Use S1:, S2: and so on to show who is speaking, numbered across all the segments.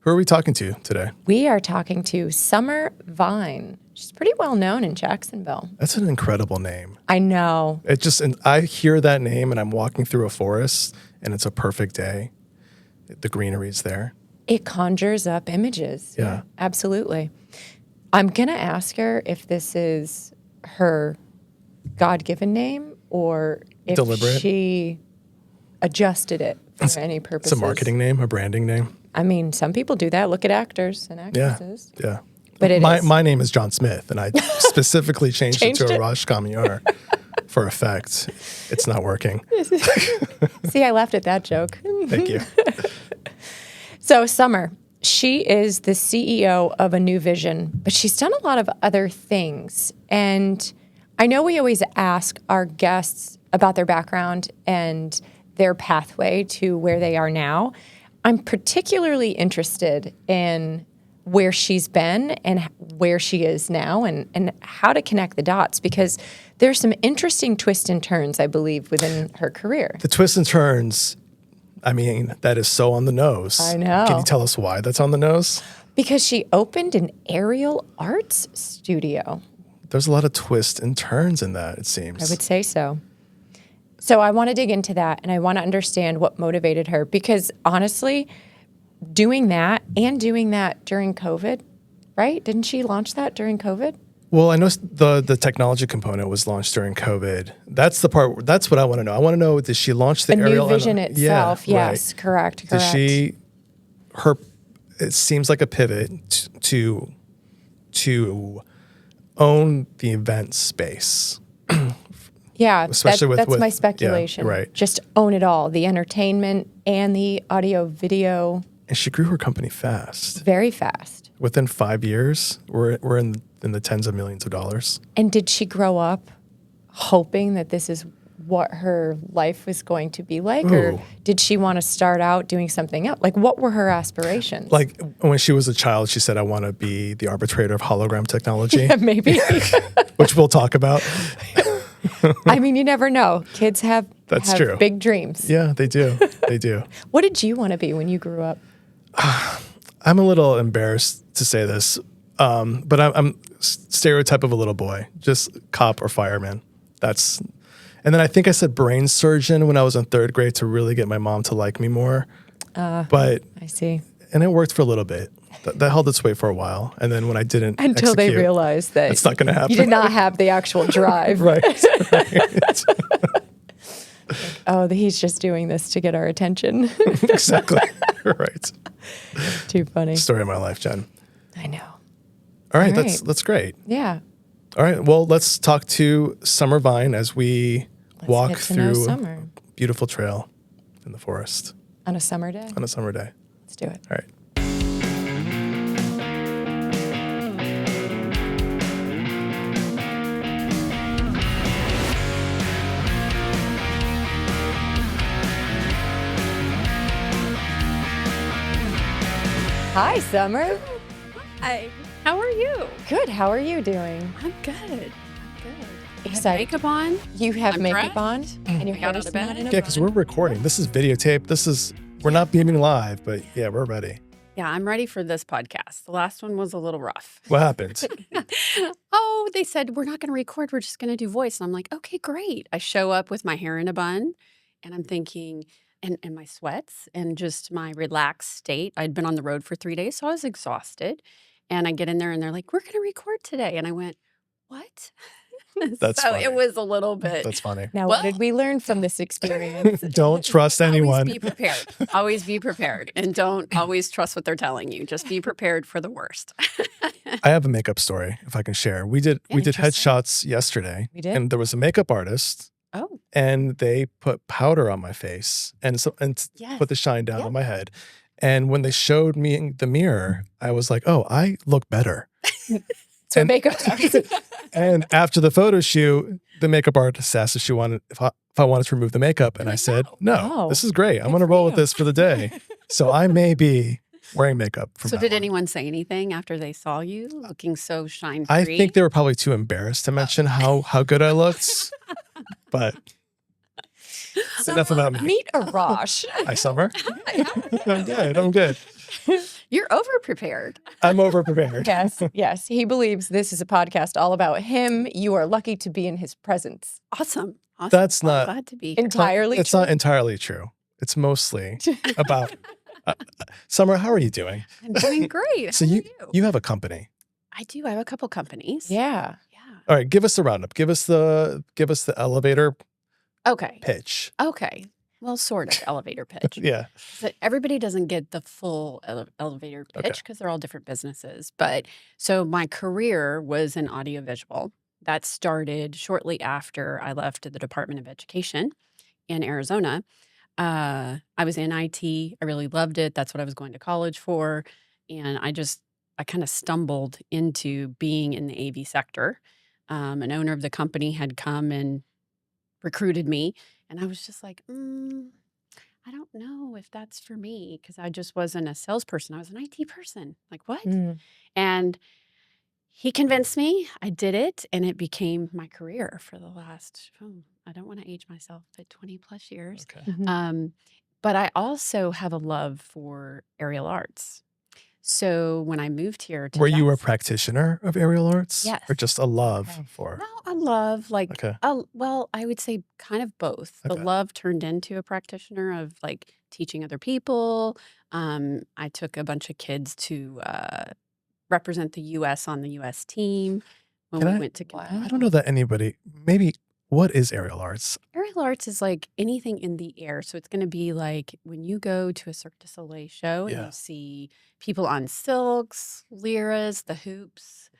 S1: Who are we talking to today?
S2: We are talking to Summer Vyne. She's pretty well known in Jacksonville.
S1: That's an incredible name.
S2: I know.
S1: And I hear that name and I'm walking through a forest and it's a perfect day. The greenery's there.
S2: It conjures up images.
S1: Yeah.
S2: Absolutely. I'm going to ask her if this is her God-given name or if
S1: Deliberate.
S2: she adjusted it for any purposes.
S1: It's a marketing name, a branding name.
S2: I mean, some people do that. Look at actors and actresses.
S1: Yeah.
S2: But
S1: my name is John Smith, and I specifically changed it to Arash Recap for effect. It's not working.
S2: See, I laughed at that joke.
S1: Thank you.
S2: So Summer, she is the CEO of AnuVision, but she's done a lot of other things. And I know we always ask our guests about their background and their pathway to where they are now. I'm particularly interested in where she's been and where she is now and how to connect the dots, because there's some interesting twists and turns, I believe, within her career.
S1: The twists and turns, I mean, that is so on the nose.
S2: I know.
S1: Can you tell us why that's on the nose?
S2: Because she opened an aerial arts studio.
S1: There's a lot of twists and turns in that, it seems.
S2: I would say so. So I want to dig into that, and I want to understand what motivated her, because honestly, doing that during COVID, right? Didn't she launch that during COVID?
S1: Well, I know the technology component was launched during COVID. That's the part. That's what I want to know. I want to know, did she launch the aerial?
S2: AnuVision itself,
S1: yeah,
S2: yes,
S1: right.
S2: correct.
S1: It seems like a pivot to own the event space.
S2: Yeah,
S1: especially
S2: that's my speculation.
S1: Yeah, right.
S2: Just own it all, the entertainment and the audio, video.
S1: And she grew her company fast.
S2: Very fast.
S1: Within 5 years, we're in the tens of millions of dollars.
S2: And did she grow up hoping that this is what her life was going to be like?
S1: Ooh.
S2: Or did she want to start out doing something else? Like, what were her aspirations?
S1: Like, when she was a child, she said, I want to be the arbitrator of hologram technology.
S2: Yeah, maybe.
S1: Which we'll talk about.
S2: I mean, you never know. Kids have
S1: true.
S2: Big dreams.
S1: Yeah, they do. They do.
S2: What did you want to be when you grew up?
S1: I'm a little embarrassed to say this, but I'm stereotype of a little boy, just cop or fireman. And then I think I said brain surgeon when I was in third grade to really get my mom to like me more. But
S2: I see.
S1: And it worked for a little bit. That held its way for a while. And then when I didn't
S2: until they realized that
S1: it's not going to happen.
S2: You did not have the actual drive.
S1: Right.
S2: He's just doing this to get our attention.
S1: Exactly. Right.
S2: Too funny.
S1: Story of my life, Jen.
S2: I know.
S1: All right. That's great.
S2: Yeah.
S1: All right. Well, let's talk to Summer Vyne as we walk through a beautiful trail in the forest.
S2: On a summer day?
S1: On a summer day.
S2: Let's do it.
S1: All right.
S2: Hi, Summer.
S3: Hi. How are you?
S2: Good. How are you doing?
S3: I'm good.
S2: Excited.
S3: I have makeup on.
S2: You have
S3: I'm
S2: makeup on, and your
S3: I
S2: hair
S3: got out
S2: is
S3: of
S2: not
S3: bed.
S2: in a
S1: Yeah, because we're recording. This is videotape. We're not beaming live, but yeah, we're ready.
S3: Yeah, I'm ready for this podcast. The last one was a little rough.
S1: What happened?
S3: They said, we're not going to record. We're just going to do voice. And I'm like, okay, great. I show up with my hair in a bun, and I'm thinking, and my sweats and just my relaxed state. I'd been on the road for 3 days, so I was exhausted. And I get in there, and they're like, we're going to record today. And I went, what?
S1: That's
S3: so
S1: funny.
S3: It was a little bit.
S1: That's funny.
S2: Now, what did we learn from this experience?
S1: Don't trust anyone.
S3: Always be prepared. Always be prepared. And don't always trust what they're telling you. Just be prepared for the worst.
S1: I have a makeup story, if I can share. We did headshots yesterday.
S2: We did?
S1: And there was a makeup artist.
S3: Oh.
S1: And they put powder on my face and
S3: Yes.
S1: put the shine down on my head. And when they showed me the mirror, I was like, oh, I look better.
S2: So makeup artist.
S1: And after the photo shoot, the makeup artist asked if I wanted to remove the makeup. And I said, no, this is great. I'm going to roll with this for the day. So I may be wearing makeup from
S3: So
S1: that
S3: did
S1: one.
S3: anyone say anything after they saw you looking so shine-free?
S1: I think they were probably too embarrassed to mention how good I looked. But enough about me.
S2: Meet Arash.
S1: Hi, Summer. I'm good.
S3: You're over-prepared.
S1: I'm over-prepared.
S2: Yes. He believes this is a podcast all about him. You are lucky to be in his presence.
S3: Awesome.
S1: That's
S3: Well, I'm
S1: not
S3: glad to be here.
S2: Entirely
S1: It's
S2: true.
S1: not entirely true. It's mostly about Summer. How are you doing?
S3: I'm doing great.
S1: So
S3: How
S1: you
S3: are you?
S1: you have a company.
S3: I do. I have a couple companies.
S2: Yeah.
S3: Yeah.
S1: All right, give us the roundup. Give us the elevator
S3: Okay.
S1: pitch.
S3: Okay. Well, sort of elevator pitch.
S1: Yeah.
S3: So everybody doesn't get the full elevator
S1: Okay.
S3: pitch because they're all different businesses. But so my career was in audiovisual. That started shortly after I left the Department of Education in Arizona. I was in IT. I really loved it. That's what I was going to college for. And I kind of stumbled into being in the AV sector. An owner of the company had come and recruited me. And I was just like, I don't know if that's for me because I just wasn't a salesperson. I was an IT person. Like, what?
S2: Mm.
S3: And he convinced me. I did it, and it became my career for the last, I don't want to age myself, but 20 plus years.
S1: Okay.
S2: Mhm.
S3: But I also have a love for aerial arts. So when I moved here to
S1: Were you a
S3: Jackson-
S1: practitioner of aerial arts?
S3: Yes.
S1: Or just a love
S2: Okay.
S1: for?
S3: No, a love, like,
S1: Okay.
S3: well, I would say kind of both. The
S1: Okay.
S3: love turned into a practitioner of like teaching other people. I took a bunch of kids to represent the U.S. on the U.S. team when
S1: Can
S3: we
S1: I-
S3: went to
S2: Wow.
S3: compete.
S1: I don't know that anybody. Maybe what is aerial arts?
S3: Aerial arts is like anything in the air. So it's going to be like when you go to a Cirque du Soleil show and
S1: Yeah.
S3: you see people on silks, lyras, the hoops,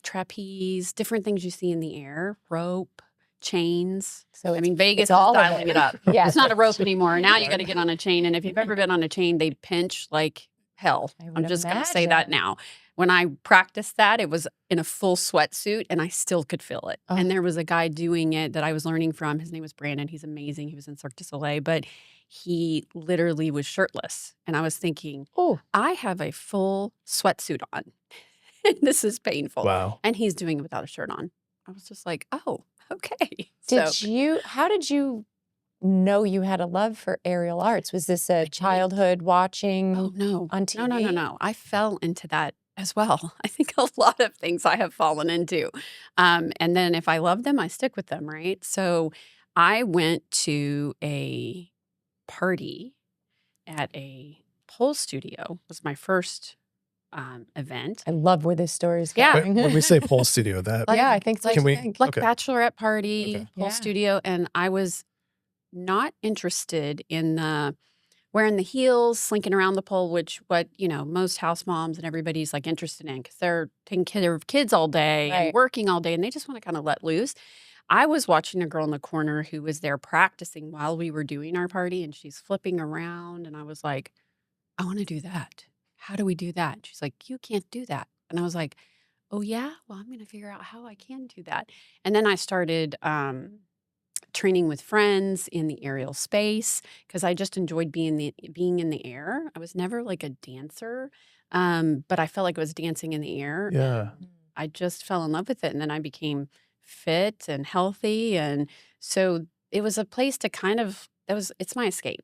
S3: trapeze, different things you see in the air, rope, chains.
S2: So
S3: I mean, Vegas
S2: it's
S3: is
S2: all of
S3: dialing it up.
S2: Yeah.
S3: It's not a rope anymore. Now you got to get on a chain. And if you've ever been on a chain, they pinch like hell.
S2: I would
S3: I'm just going to say that
S2: imagine.
S3: now. When I practiced that, it was in a full sweatsuit and I still could feel it.
S2: Oh.
S3: And there was a guy doing it that I was learning from. His name was Brandon. He's amazing. He was in Cirque du Soleil, but he literally was shirtless. And I was thinking,
S2: Oh,
S3: I have a full sweatsuit on. This is painful.
S1: Wow.
S3: And he's doing it without a shirt on. I was just like, oh, okay.
S2: how did you know you had a love for aerial arts? Was this a
S3: didn't.
S2: childhood watching
S3: Oh, no.
S2: on
S3: No, no,
S2: TV?
S3: no, no. I fell into that as well. I think a lot of things I have fallen into. And then if I love them, I stick with them, right? So I went to a party at a pole studio. It was my first event.
S2: I love where this story is
S3: Yeah.
S2: going.
S1: When we say pole studio, that
S2: yeah, I think so.
S1: Can we-
S2: Think.
S3: Like
S1: Okay.
S3: bachelorette party,
S1: Okay.
S3: pole
S2: Yeah.
S3: studio. And I was not interested in the wearing the heels, slinking around the pole, which most house moms and everybody's like interested in because they're taking care of kids all day
S2: Right.
S3: and working all day and they just want to kind of let loose. I was watching a girl in the corner who was there practicing while we were doing our party and she's flipping around and I was like, I want to do that. How do we do that? And she's like, you can't do that. And I was like, oh yeah? Well, I'm going to figure out how I can do that. And then I started training with friends in the aerial space because I just enjoyed being in the air. I was never like a dancer, but I felt like I was dancing in the air.
S1: Yeah.
S3: I just fell in love with it, and then I became fit and healthy, and so it was a place to it's my escape.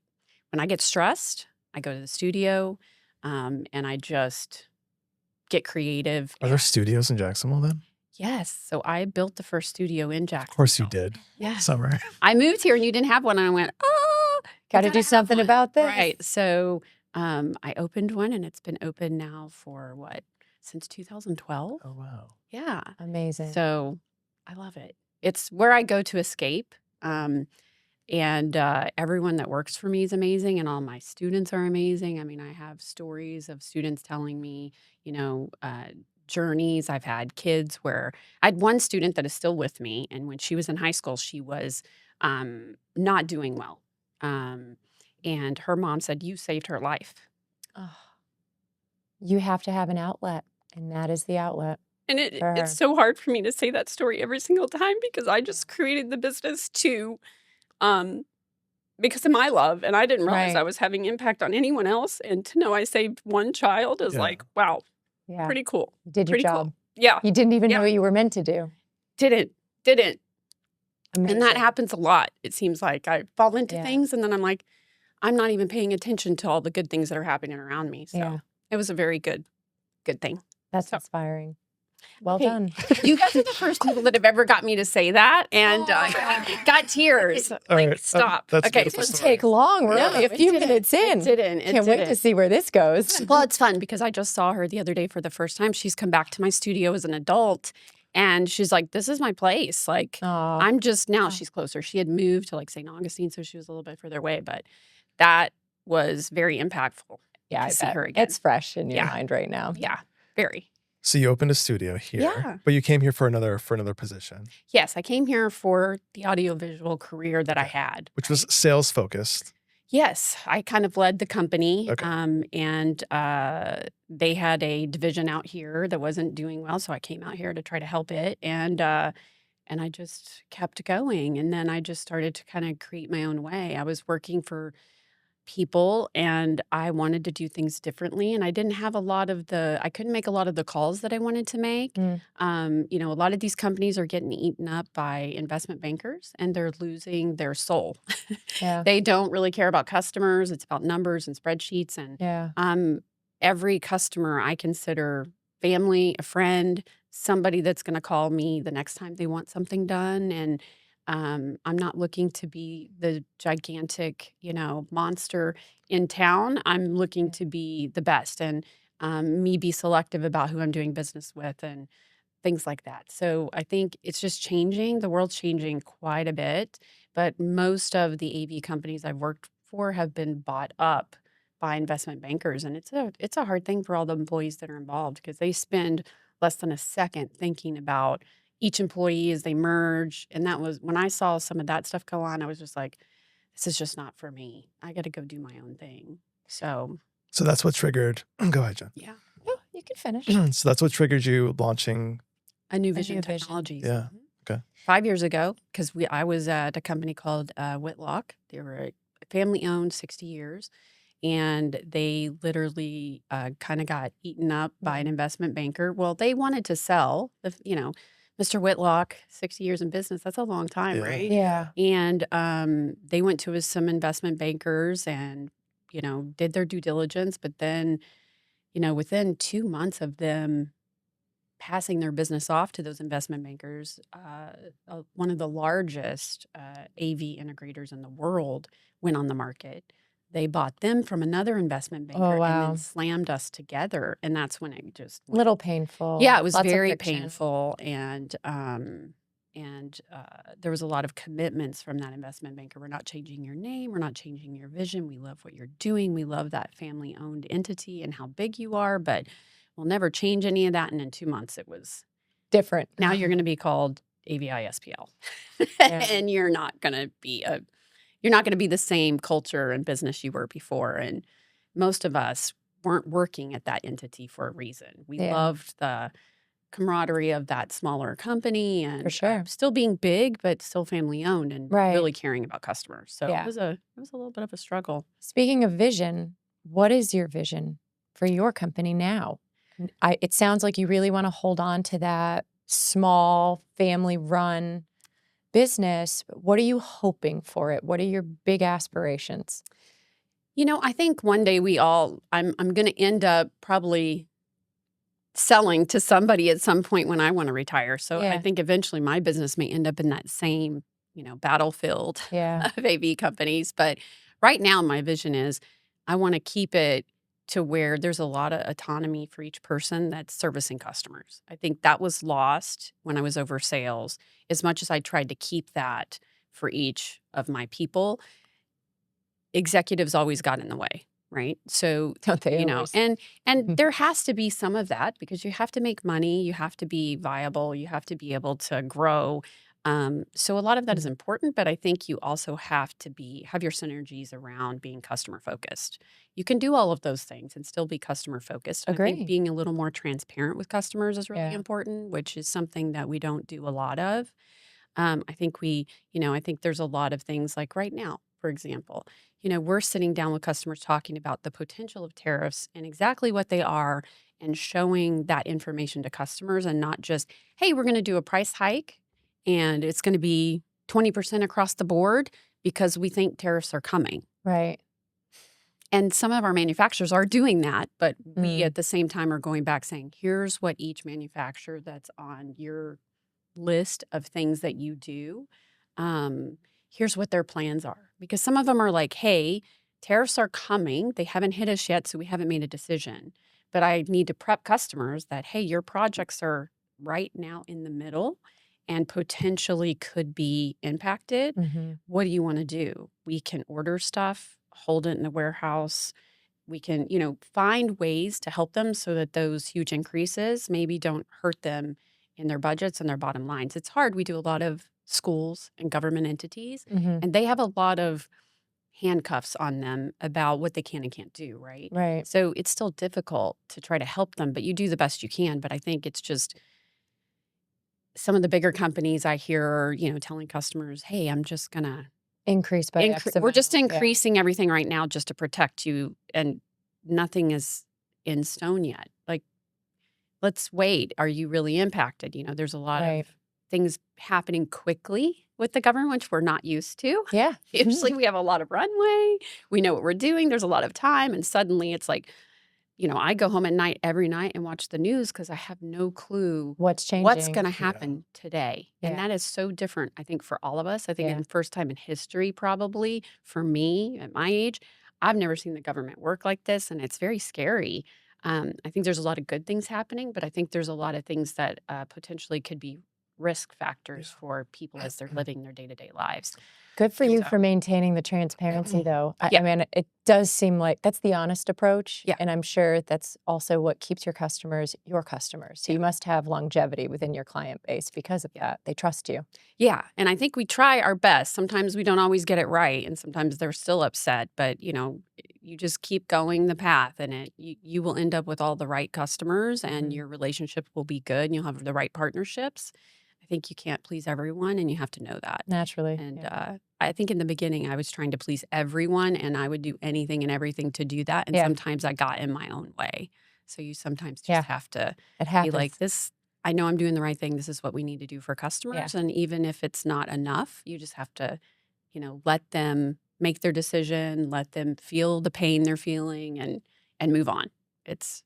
S3: When I get stressed, I go to the studio, and I just get creative.
S1: Are there studios in Jacksonville then?
S3: Yes. So I built the first studio in Jacksonville.
S1: Of course you did.
S3: Yes.
S1: Summer.
S3: I moved here and you didn't have one. And I went, oh,
S2: Got to
S3: gotta
S2: do
S3: have
S2: something
S3: one.
S2: about this.
S3: Right. So I opened one and it's been open now for since 2012.
S1: Oh wow.
S3: Yeah.
S2: Amazing.
S3: So I love it. It's where I go to escape. And everyone that works for me is amazing. And all my students are amazing. I mean, I have stories of students telling me, journeys. I've had kids where I had one student that is still with me. And when she was in high school, she was not doing well. And her mom said, you saved her life.
S2: Oh, you have to have an outlet, and that is the outlet.
S3: And
S2: for her.
S3: it's so hard for me to say that story every single time because I just created the business because of my love. And I didn't realize
S2: Right.
S3: I was having impact on anyone else. And to know I saved one child is
S1: Yeah.
S3: like, wow,
S2: Yeah,
S3: pretty cool.
S2: you did your
S3: Pretty
S2: job.
S3: cool. Yeah.
S2: You didn't even
S3: Yeah.
S2: know what you were meant to do.
S3: Didn't.
S2: Amazing.
S3: And that happens a lot. It seems like I fall into
S2: Yeah.
S3: things and then I'm like, I'm not even paying attention to all the good things that are happening around me. So it was a very good thing.
S2: That's inspiring. Well
S3: Okay.
S2: done.
S3: You guys are the first people that have ever got me to say that, and got tears.
S1: All
S3: Like,
S1: right.
S3: stop.
S1: That's a
S3: Okay,
S1: beautiful
S2: Doesn't
S1: story.
S2: take long. We're
S3: No,
S2: only a
S3: it
S2: few
S3: didn't.
S2: minutes in.
S3: It didn't. It
S2: Can't wait to
S3: didn't.
S2: see where this goes.
S3: Well, it's fun because I just saw her the other day for the first time. She's come back to my studio as an adult, and she's like, "This is my place." Like,
S2: Aw.
S3: I'm just now. She's closer. She had moved to like St. Augustine, so she was a little bit further away. But that was very impactful.
S2: Yeah, I
S3: to see
S2: bet.
S3: her again.
S2: It's fresh in your
S3: Yeah.
S2: mind right now.
S3: Yeah, very.
S1: So you opened a studio here,
S3: Yeah.
S1: but you came here for another position,
S3: Yes, I came here for the audiovisual career that I had,
S1: which was sales focused.
S3: Yes, I kind of led the company,
S1: Okay.
S3: and they had a division out here that wasn't doing well, so I came out here to try to help it, and I just kept going, and then I just started to kind of create my own way. I was working for people, and I wanted to do things differently, and I didn't have I couldn't make a lot of the calls that I wanted to make.
S2: Mm.
S3: A lot of these companies are getting eaten up by investment bankers, and they're losing their soul.
S2: Yeah.
S3: They don't really care about customers. It's about numbers and spreadsheets. And
S2: Yeah.
S3: every customer I consider family, a friend, somebody that's going to call me the next time they want something done. And I'm not looking to be the gigantic, monster in town. I'm looking to be the best, and me be selective about who I'm doing business with and things like that. So I think it's just changing. The world's changing quite a bit, but most of the AV companies I've worked for have been bought up by investment bankers, and it's a hard thing for all the employees that are involved because they spend less than a second thinking about each employee as they merge. And that was when I saw some of that stuff go on, I was just like, this is just not for me. I got to go do my own thing. So
S1: that's what triggered. Go ahead, Jen.
S3: yeah,
S2: Oh, you can finish.
S1: So that's what triggered you launching.
S3: AnuVision
S2: AnuVision.
S3: Technologies.
S1: Yeah. Okay.
S3: 5 years ago, because I was at a company called Whitlock. They were family owned, 60 years, and they literally kind of got eaten up by an investment banker. Well, they wanted to sell. Mr. Whitlock, 60 years in business. That's a long time,
S1: Yeah.
S3: right?
S2: Yeah.
S3: And they went to some investment bankers and did their due diligence, but then within 2 months of them passing their business off to those investment bankers, one of the largest AV integrators in the world went on the market. They bought them from another investment banker and
S2: wow.
S3: then slammed us together. And that's when it just went.
S2: Little painful.
S3: Yeah, it was
S2: Lots of
S3: very
S2: friction.
S3: painful. And there was a lot of commitments from that investment banker. We're not changing your name. We're not changing your vision. We love what you're doing. We love that family-owned entity and how big you are, but we'll never change any of that. And in 2 months, it was
S2: Different.
S3: now you're going to be called AVI SPL,
S2: Yeah.
S3: and you're not going to be the same culture and business you were before. And most of us weren't working at that entity for a reason. We
S2: Yeah.
S3: loved the camaraderie of that smaller company and
S2: For sure.
S3: still being big, but still family owned and
S2: Right.
S3: really caring about customers. So
S2: Yeah.
S3: it was a little bit of a struggle.
S2: Speaking of vision, what is your vision for your company now? It sounds like you really want to hold on to that small family-run business. What are you hoping for it? What are your big aspirations?
S3: I think one day I'm going to end up probably selling to somebody at some point when I want to retire. So
S2: Yeah.
S3: I think eventually my business may end up in that same, battlefield
S2: Yeah.
S3: of AV companies. But right now my vision is I want to keep it to where there's a lot of autonomy for each person that's servicing customers. I think that was lost when I was over sales. As much as I tried to keep that for each of my people, executives always got in the way, right? So,
S2: Don't they always?
S3: and there has to be some of that because you have to make money, you have to be viable, you have to be able to grow. So a lot of that is important, but I think you also have to have your synergies around being customer focused. You can do all of those things and still be customer focused. I
S2: Agree.
S3: think being a little more transparent with customers is really
S2: Yeah.
S3: important, which is something that we don't do a lot of. I think I think there's a lot of things like right now, for example, we're sitting down with customers talking about the potential of tariffs and exactly what they are and showing that information to customers and not just, hey, we're going to do a price hike and it's going to be 20% across the board because we think tariffs are coming.
S2: Right.
S3: And some of our manufacturers are doing that, but we at the same time are going back saying, here's what each manufacturer that's on your list of things that you do, here's what their plans are. Because some of them are like, hey, tariffs are coming. They haven't hit us yet, so we haven't made a decision. But I need to prep customers that, hey, your projects are right now in the middle and potentially could be impacted. What do you want to do? We can order stuff, hold it in the warehouse. We can, find ways to help them so that those huge increases maybe don't hurt them in their budgets and their bottom lines. It's hard. We do a lot of schools and government entities, and they have a lot of handcuffs on them about what they can and can't do, right?
S2: Right.
S3: So it's still difficult to try to help them, but you do the best you can. But I think it's just some of the bigger companies I hear are, telling customers, hey, I'm just going to
S2: Increase by X
S3: we're just
S2: amount.
S3: increasing everything right now just to protect you, and nothing is in stone yet. Like, let's wait. Are you really impacted? There's a lot of things happening quickly with the government, which we're not used to.
S2: Yeah.
S3: Usually we have a lot of runway. We know what we're doing. There's a lot of time. And suddenly it's like, I go home at night every night and watch the news because I have no clue
S2: What's changing.
S3: what's going to happen today.
S2: Yeah.
S3: And that is so different, I think, for all of us. I think in first time in history, probably for me at my age, I've never seen the government work like this. And it's very scary. I think there's a lot of good things happening, but I think there's a lot of things that potentially could be risk factors for people as they're living their day-to-day lives.
S2: Good for you for maintaining the transparency, though. I mean, it does seem like that's the honest approach.
S3: Yeah.
S2: And I'm sure that's also what keeps your customers your customers. So you must have longevity within your client base because of that. They trust you.
S3: Yeah. And I think we try our best. Sometimes we don't always get it right. And sometimes they're still upset. But, you just keep going the path and you will end up with all the right customers and your relationship will be good and you'll have the right partnerships. I think you can't please everyone and you have to know that.
S2: Naturally.
S3: And I think in the beginning I was trying to please everyone and I would do anything and everything to do that. And sometimes I got in my own way. So you sometimes just have to be like, this, I know I'm doing the right thing. This is what we need to do for customers. And even if it's not enough, you just have to, let them make their decision, let them feel the pain they're feeling and move on. It's,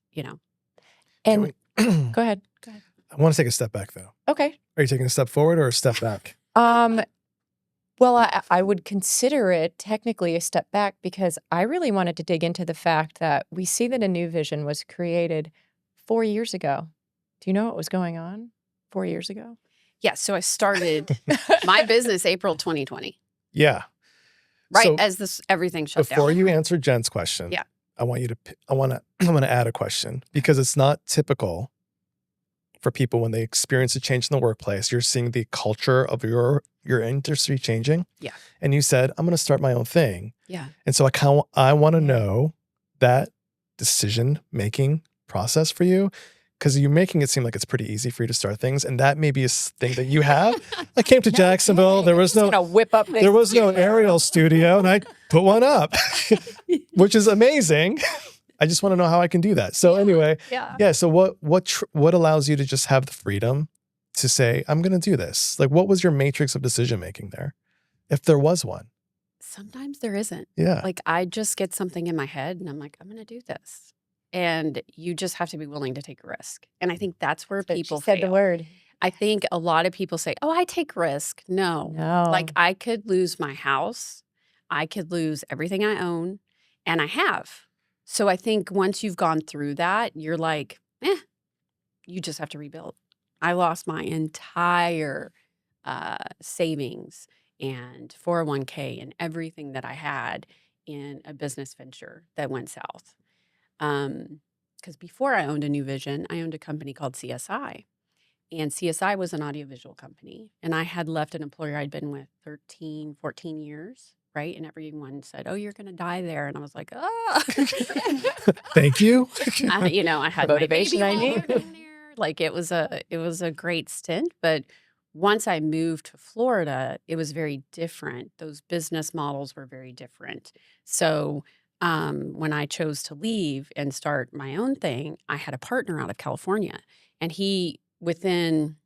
S2: And go ahead.
S1: I want to take a step back, though.
S2: Okay.
S1: Are you taking a step forward or a step back?
S2: Well, I would consider it technically a step back because I really wanted to dig into the fact that we see that AnuVision was created 4 years ago. Do you know what was going on 4 years ago?
S3: Yeah. So I started my business April 2020.
S1: Yeah.
S3: Right.
S1: So
S3: as everything shut down.
S1: before you answer Jen's question, I want to add a question because it's not typical for people when they experience a change in the workplace. You're seeing the culture of your industry changing. Yeah. And you said, I'm going to start my own thing.
S3: Yeah.
S1: And so I want to know that decision-making process for you because you're making it seem like it's pretty easy for you to start things. And that may be a thing that you have. I came to Jacksonville. There was no aerial studio and I put one up, which is amazing. I just want to know how I can do that. So anyway, so what allows you to just have the freedom to say, I'm going to do this? Like, what was your matrix of decision-making there? If there was one.
S3: Sometimes there isn't.
S1: Yeah.
S3: Like I just get something in my head and I'm like, I'm going to do this. And you just have to be willing to take a risk. And I think that's where people
S2: said the word.
S3: I think a lot of people say, oh, I take risk. No. Like I could lose my house. I could lose everything I own. And I have. So I think once you've gone through that, you're like, you just have to rebuild. I lost my entire savings and 401k and everything that I had in a business venture that went south. Because before I owned AnuVision, I owned a company called CSI. And CSI was an audiovisual company. And I had left an employer I'd been with 13, 14 years. Right. And everyone said, oh, you're going to die there. And I was like, oh,
S1: thank you.
S3: I had
S2: motivation
S3: my
S2: I
S3: baby
S2: need.
S3: down there. Like it was a great stint. But once I moved to Florida, it was very different. Those business models were very different. So when I chose to leave and start my own thing, I had a partner out of California. And within,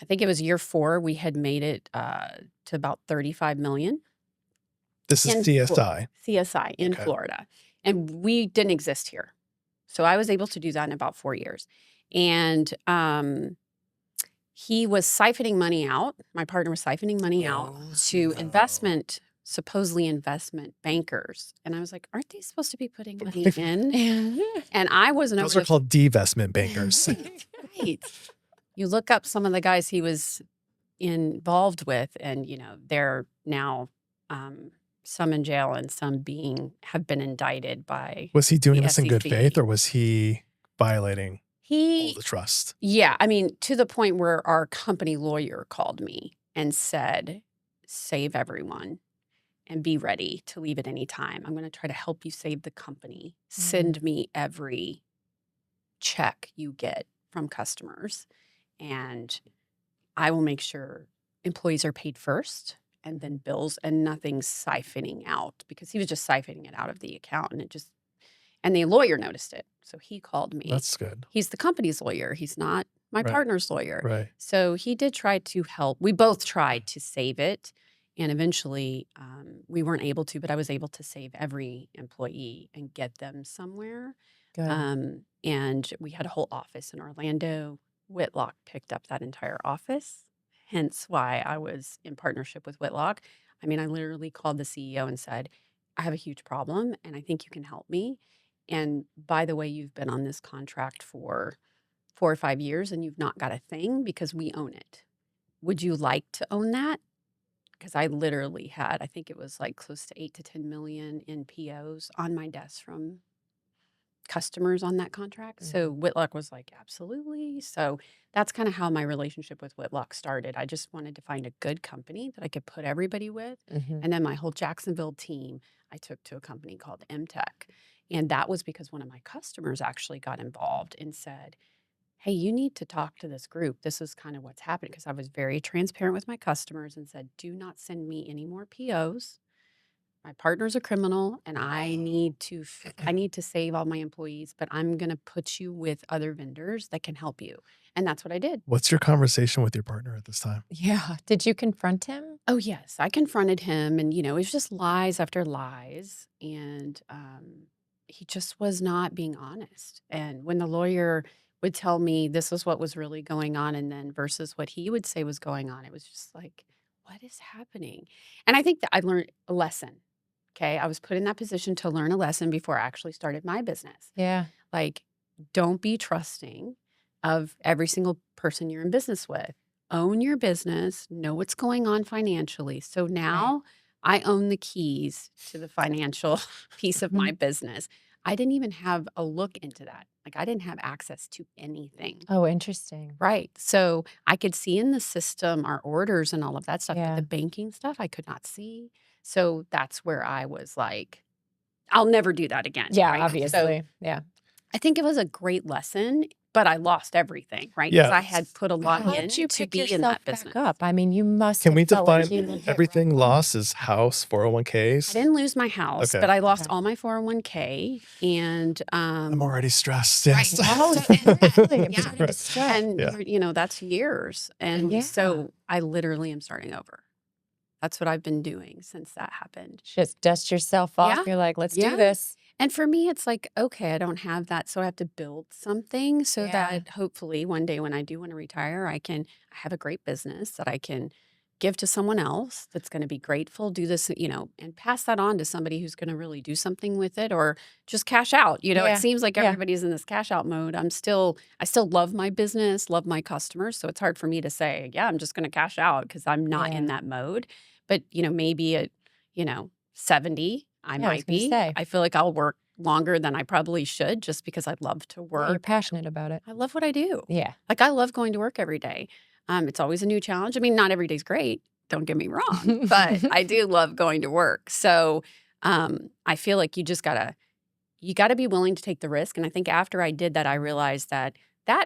S3: I think it was year 4, we had made it to about 35 million.
S1: This is
S3: in
S1: CSI.
S3: CSI in
S1: Okay.
S3: Florida. And we didn't exist here. So I was able to do that in about 4 years. And he was siphoning money out. My partner was siphoning money out to supposedly investment bankers. And I was like, aren't they supposed to be putting money in? And I wasn't
S1: Those are called divestment bankers.
S3: Right. You look up some of the guys he was involved with, and they're now some in jail and some have been indicted by.
S1: Was he doing
S3: the
S1: this in good
S3: SEC.
S1: faith, or was he violating all
S3: He,
S1: the trust?
S3: yeah, I mean, to the point where our company lawyer called me and said, "Save everyone and be ready to leave at any time. I'm going to try to help you save the company. Send me every check you get from customers, and I will make sure employees are paid first and then bills, and nothing's siphoning out," because he was just siphoning it out of the account, and the lawyer noticed it. So he called me.
S1: That's good.
S3: He's the company's lawyer. He's not my
S1: Right.
S3: partner's lawyer.
S1: Right.
S3: So he did try to help. We both tried to save it. And eventually we weren't able to, but I was able to save every employee and get them somewhere.
S2: Good.
S3: And we had a whole office in Orlando. Whitlock picked up that entire office, hence why I was in partnership with Whitlock. I mean, I literally called the CEO and said, I have a huge problem and I think you can help me. And by the way, you've been on this contract for 4 or 5 years and you've not got a thing because we own it. Would you like to own that? Because I literally had, I think it was like close to 8 to 10 million in POs on my desk from customers on that contract. So Whitlock was like, absolutely. So that's kind of how my relationship with Whitlock started. I just wanted to find a good company that I could put everybody with. And then my whole Jacksonville team, I took to a company called MTech. And that was because one of my customers actually got involved and said, hey, you need to talk to this group. This is kind of what's happening. Because I was very transparent with my customers and said, do not send me any more POs. My partner's a criminal and I need to save all my employees, but I'm going to put you with other vendors that can help you. And that's what I did.
S1: What's your conversation with your partner at this time?
S2: Yeah. Did you confront him?
S3: Oh, yes. I confronted him and, it was just lies after lies. And he just was not being honest. And when the lawyer would tell me this was what was really going on and then versus what he would say was going on, it was just like, what is happening? And I think that I learned a lesson. Okay. I was put in that position to learn a lesson before I actually started my business.
S2: Yeah.
S3: Like, don't be trusting of every single person you're in business with. Own your business, know what's going on financially. So now I own the keys to the financial piece of my business. I didn't even have a look into that. Like, I didn't have access to anything.
S2: Oh, interesting.
S3: Right. So I could see in the system our orders and all of that stuff,
S2: Yeah.
S3: but the banking stuff I could not see. So that's where I was like, I'll never do that again.
S2: Yeah,
S3: right?
S2: obviously.
S3: So
S2: yeah.
S3: I think it was a great lesson, but I lost everything, right?
S1: Yeah.
S3: Because I had put a lot
S2: How
S3: in
S2: did you
S3: to
S2: pick
S3: be in
S2: yourself
S3: that business.
S2: back up? I mean, you must.
S1: Can
S2: have
S1: we
S2: felt like
S1: define
S2: you-
S1: everything lost as house, 401ks?
S3: I didn't lose my house,
S1: Okay.
S3: but I lost all my 401k and
S1: I'm already stressed. Yes.
S3: Right.
S2: Oh, exactly. I'm
S3: Yeah.
S2: starting to stress.
S3: and
S1: Yeah.
S3: that's years. And
S2: Yeah.
S3: so I literally am starting over. That's what I've been doing since that happened.
S2: Just dust yourself off.
S3: Yeah.
S2: You're like, let's
S3: Yeah.
S2: do this.
S3: And for me, it's like, okay, I don't have that. So I have to build something so
S2: Yeah.
S3: that hopefully one day when I do want to retire, I have a great business that I can give to someone else that's going to be grateful, do this, and pass that on to somebody who's going to really do something with it or just cash out.
S2: Yeah.
S3: It seems like
S2: Yeah.
S3: everybody's in this cash out mode. I still love my business, love my customers. So it's hard for me to say, yeah, I'm just going to cash out because I'm not in that mode. But, maybe at, 70, I
S2: Yeah, I was
S3: might
S2: gonna
S3: be.
S2: say.
S3: I feel like I'll work longer than I probably should just because I love to
S2: Yeah,
S3: work.
S2: you're passionate about it.
S3: I love what I do.
S2: Yeah.
S3: Like, I love going to work every day. It's always a new challenge. I mean, not every day's great. Don't get me wrong, but I do love going to work. So I feel like you gotta be willing to take the risk. And I think after I did that, I realized that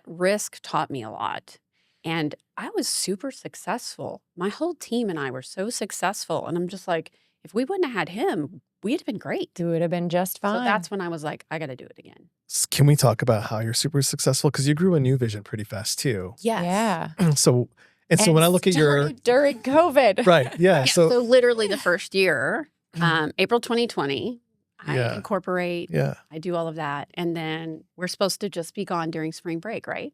S3: risk taught me a lot. And I was super successful. My whole team and I were so successful. And I'm just like, if we wouldn't have had him, we'd have been great.
S2: It would have been just fine.
S3: So that's when I was like, I got to do it again.
S1: Can we talk about how you're super successful? Because you grew AnuVision pretty fast too.
S3: Yes.
S2: Yeah.
S1: So when I look at your
S2: Started during COVID.
S1: right, yeah.
S3: Yeah, so literally the first year, April 2020, I
S1: Yeah.
S3: incorporate,
S1: Yeah.
S3: I do all of that. And then we're supposed to just be gone during spring break, right?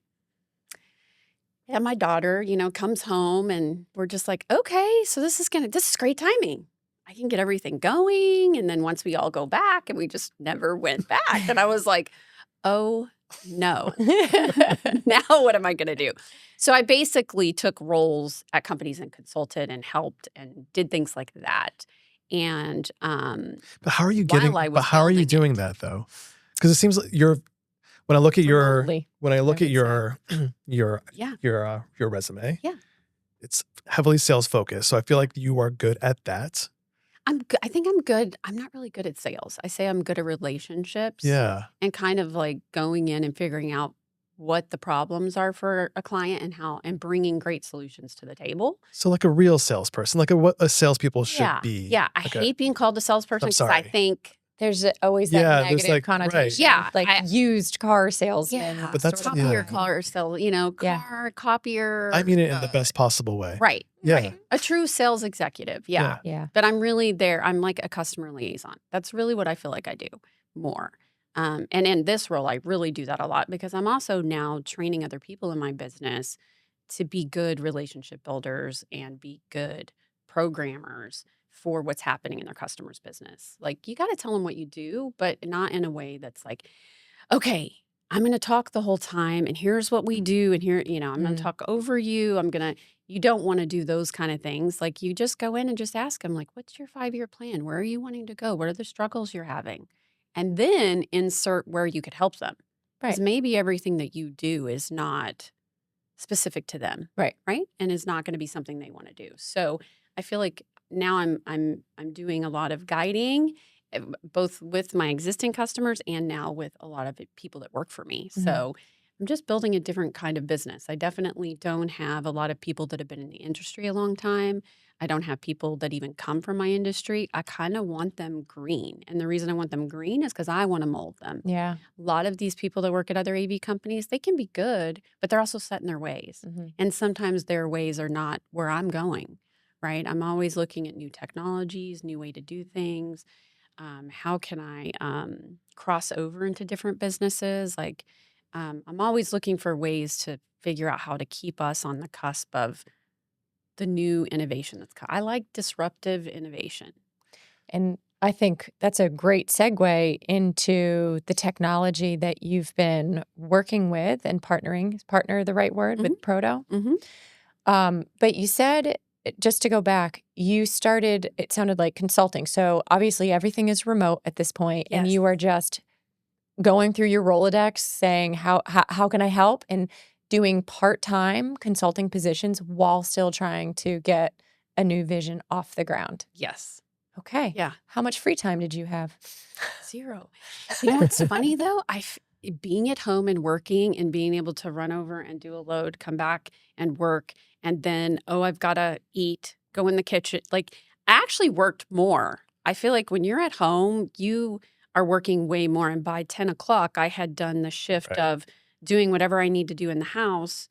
S3: And my daughter, comes home and we're just like, okay, so this is great timing. I can get everything going. And then once we all go back, and we just never went back. And I was like, oh no, now what am I going to do? So I basically took roles at companies and consulted and helped and did things like that. And
S1: But how are you
S3: while I was building
S1: doing
S3: it,
S1: that though? Because it seems like when I look at your
S2: Remotely,
S1: your resume,
S3: Yeah.
S1: it's heavily sales focused. So I feel like you are good at that.
S3: I think I'm good. I'm not really good at sales. I say I'm good at relationships.
S1: Yeah.
S3: And kind of like going in and figuring out what the problems are for a client and bringing great solutions to the table.
S1: So like a real salesperson, like what a salespeople should
S3: Yeah.
S1: be.
S3: Yeah. I
S1: Like
S3: hate being called a salesperson because I
S1: sorry.
S3: think
S2: there's always that
S1: Yeah, there's
S2: negative
S1: like-
S2: connotation.
S1: right.
S3: Yeah,
S2: Like used car salesman.
S3: yeah,
S1: But that's-
S2: sort of
S3: copier
S1: yeah.
S3: car sell, copier.
S1: I mean it in the best possible way.
S3: Right.
S1: Yeah.
S3: Right. A true sales executive. Yeah.
S2: Yeah.
S3: But I'm really there. I'm like a customer liaison. That's really what I feel like I do more. And in this role, I really do that a lot because I'm also now training other people in my business to be good relationship builders and be good programmers for what's happening in their customer's business. Like you got to tell them what you do, but not in a way that's like, okay, I'm going to talk the whole time and here's what we do. And here, I'm going to talk over you. You don't want to do those kind of things. Like you just go in and just ask them like, what's your 5-year plan? Where are you wanting to go? What are the struggles you're having? And then insert where you could help them. Because
S2: Right.
S3: maybe everything that you do is not specific to them.
S2: Right.
S3: Right. And is not going to be something they want to do. So I feel like now I'm doing a lot of guiding, both with my existing customers and now with a lot of people that work for me.
S2: Mhm.
S3: So I'm just building a different kind of business. I definitely don't have a lot of people that have been in the industry a long time. I don't have people that even come from my industry. I kind of want them green. And the reason I want them green is because I want to mold them.
S2: Yeah.
S3: A lot of these people that work at other AV companies, they can be good, but they're also set in their ways.
S2: Mhm.
S3: And sometimes their ways are not where I'm going, right? I'm always looking at new technologies, new way to do things. How can I cross over into different businesses? Like, I'm always looking for ways to figure out how to keep us on the cusp of the new innovation that's I like disruptive innovation.
S2: And I think that's a great segue into the technology that you've been working with and partnering, is partner the right word, with Proto?
S3: Mhm.
S2: But you said, just to go back, you started, it sounded like consulting. So obviously everything is remote at this point, and
S3: Yes.
S2: you are just going through your Rolodex saying, how can I help? And doing part-time consulting positions while still trying to get AnuVision off the ground.
S3: Yes.
S2: Okay.
S3: Yeah.
S2: How much free time did you have?
S3: 0. You know what's funny though? Being at home and working and being able to run over and do a load, come back and work, and then, I've got to eat, go in the kitchen. Like, I actually worked more. I feel like when you're at home, you are working way more. And by 10 o'clock, I had done the shift
S1: Right.
S3: of doing whatever I need to do in the house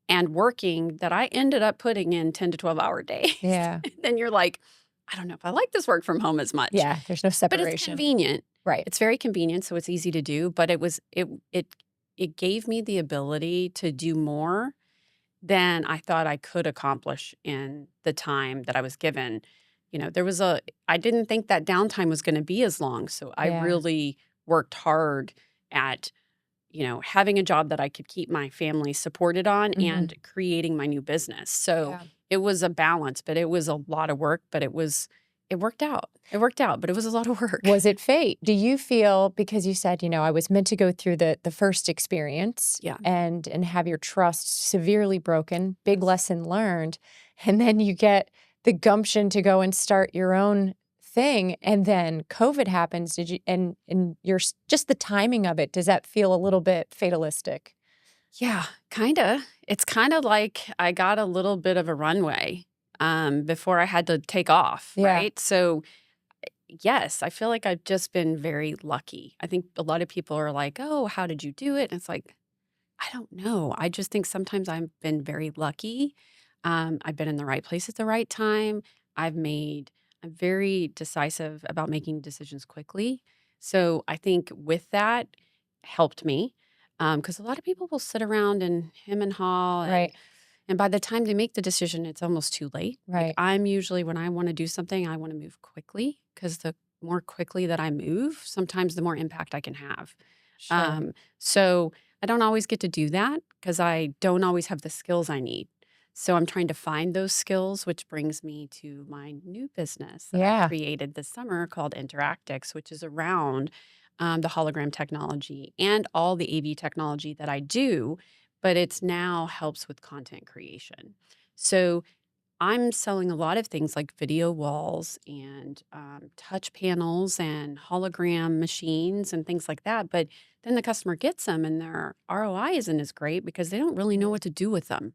S3: and working that I ended up putting in 10 to 12-hour days.
S2: Yeah.
S3: Then you're like, I don't know if I like this work from home as much.
S2: Yeah. There's no
S3: But
S2: separation.
S3: it's convenient.
S2: Right.
S3: It's very convenient, so it's easy to do. But it gave me the ability to do more than I thought I could accomplish in the time that I was given. I didn't think that downtime was going to be as long. So I
S2: Yeah.
S3: really worked hard at, having a job that I could keep my family supported on and creating my new business. So
S2: Yeah.
S3: it was a balance, but it was a lot of work, but it worked out. It worked out, but it was a lot of work.
S2: Was it fate? Do you feel, because you said, I was meant to go through the first experience,
S3: Yeah.
S2: and have your trust severely broken, big lesson learned, and then you get the gumption to go and start your own thing, and then COVID happens. Did you, and you're just the timing of it, does that feel a little bit fatalistic?
S3: Yeah, kind of. It's kind of like I got a little bit of a runway before I had to take off,
S2: Yeah.
S3: right? So, yes, I feel like I've just been very lucky. I think a lot of people are like, oh, how did you do it? And it's like, I don't know. I just think sometimes I've been very lucky. I've been in the right place at the right time. I've made I'm very decisive about making decisions quickly. So I think with that helped me because a lot of people will sit around and hem and haw.
S2: Right.
S3: And by the time they make the decision, it's almost too late. Like
S2: Right.
S3: I'm usually, when I want to do something, I want to move quickly because the more quickly that I move, sometimes the more impact I can have.
S2: Sure.
S3: So I don't always get to do that because I don't always have the skills I need. So I'm trying to find those skills, which brings me to my new business that I
S2: Yeah.
S3: created this summer called NTeractix, which is around the hologram technology and all the AV technology that I do, but it's now helps with content creation. So I'm selling a lot of things like video walls and touch panels and hologram machines and things like that. But then the customer gets them and their ROI isn't as great because they don't really know what to do with them.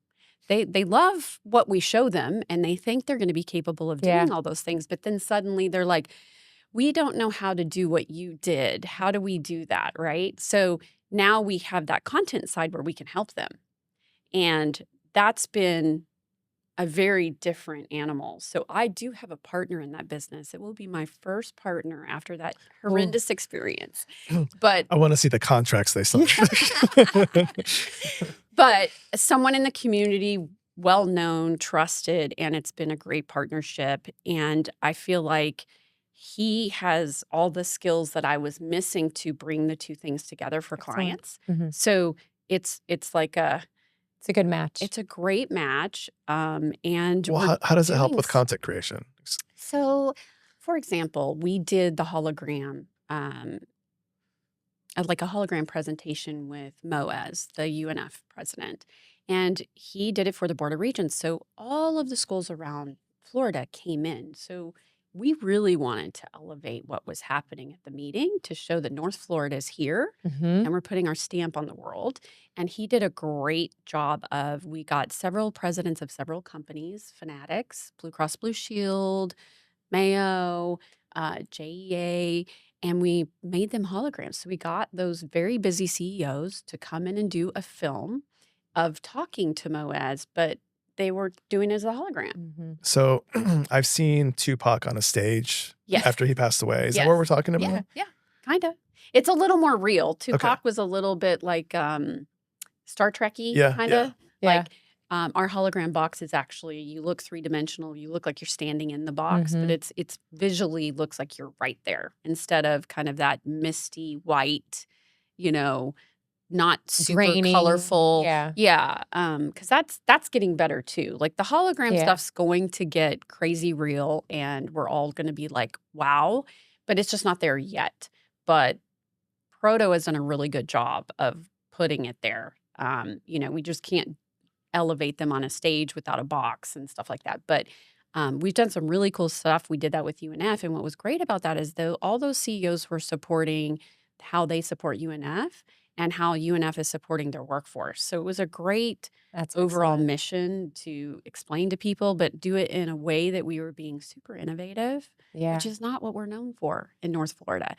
S3: They love what we show them and they think they're going to be capable of
S2: Yeah.
S3: doing all those things. But then suddenly they're like, we don't know how to do what you did. How do we do that? Right. So now we have that content side where we can help them. And that's been a very different animal. So I do have a partner in that business. It will be my first partner after that horrendous experience. But
S1: I want to see the contracts they signed.
S3: but someone in the community, well known, trusted, and it's been a great partnership. And I feel like he has all the skills that I was missing to bring the two things together for
S2: Excellent.
S3: clients.
S2: Mhm.
S3: So it's like
S2: It's a good match.
S3: it's a great match. And
S1: Well, how does it help
S3: doing
S1: with content creation?
S3: So, for example, we did the hologram, like a hologram presentation with Moaz, the UNF president, and he did it for the Board of Regents. So all of the schools around Florida came in. So we really wanted to elevate what was happening at the meeting to show that North Florida is here
S2: Mhm.
S3: and we're putting our stamp on the world. And he did a great job of, we got several presidents of several companies, Fanatics, Blue Cross Blue Shield, Mayo, JEA, and we made them holograms. So we got those very busy CEOs to come in and do a film of talking to Moaz, but they were doing it as a hologram.
S2: Mhm.
S1: So I've seen Tupac on a stage
S3: Yes.
S1: after he passed away. Is that
S3: Yes.
S1: what we're talking about?
S3: Yeah, yeah, kind of. It's a little more real. Tupac was a little bit like Star Trek-y,
S1: Yeah,
S3: kind
S1: yeah.
S3: of.
S2: Yeah.
S3: Like our hologram box is actually, you look three-dimensional, you look like you're standing in the box, but
S2: Mhm.
S3: it's visually looks like you're right there instead of kind of that misty white, you know, not super
S2: Draining.
S3: colorful.
S2: Yeah.
S3: Yeah. Because that's getting better too. Like the hologram
S2: Yeah.
S3: stuff's going to get crazy real and we're all going to be like, wow, but it's just not there yet. But Proto has done a really good job of putting it there. We just can't elevate them on a stage without a box and stuff like that. But we've done some really cool stuff. We did that with UNF. And what was great about that is though all those CEOs were supporting how they support UNF and how UNF is supporting their workforce. So it was a great
S2: That's
S3: overall
S2: excellent.
S3: mission to explain to people, but do it in a way that we were being super innovative,
S2: Yeah.
S3: which is not what we're known for in North Florida.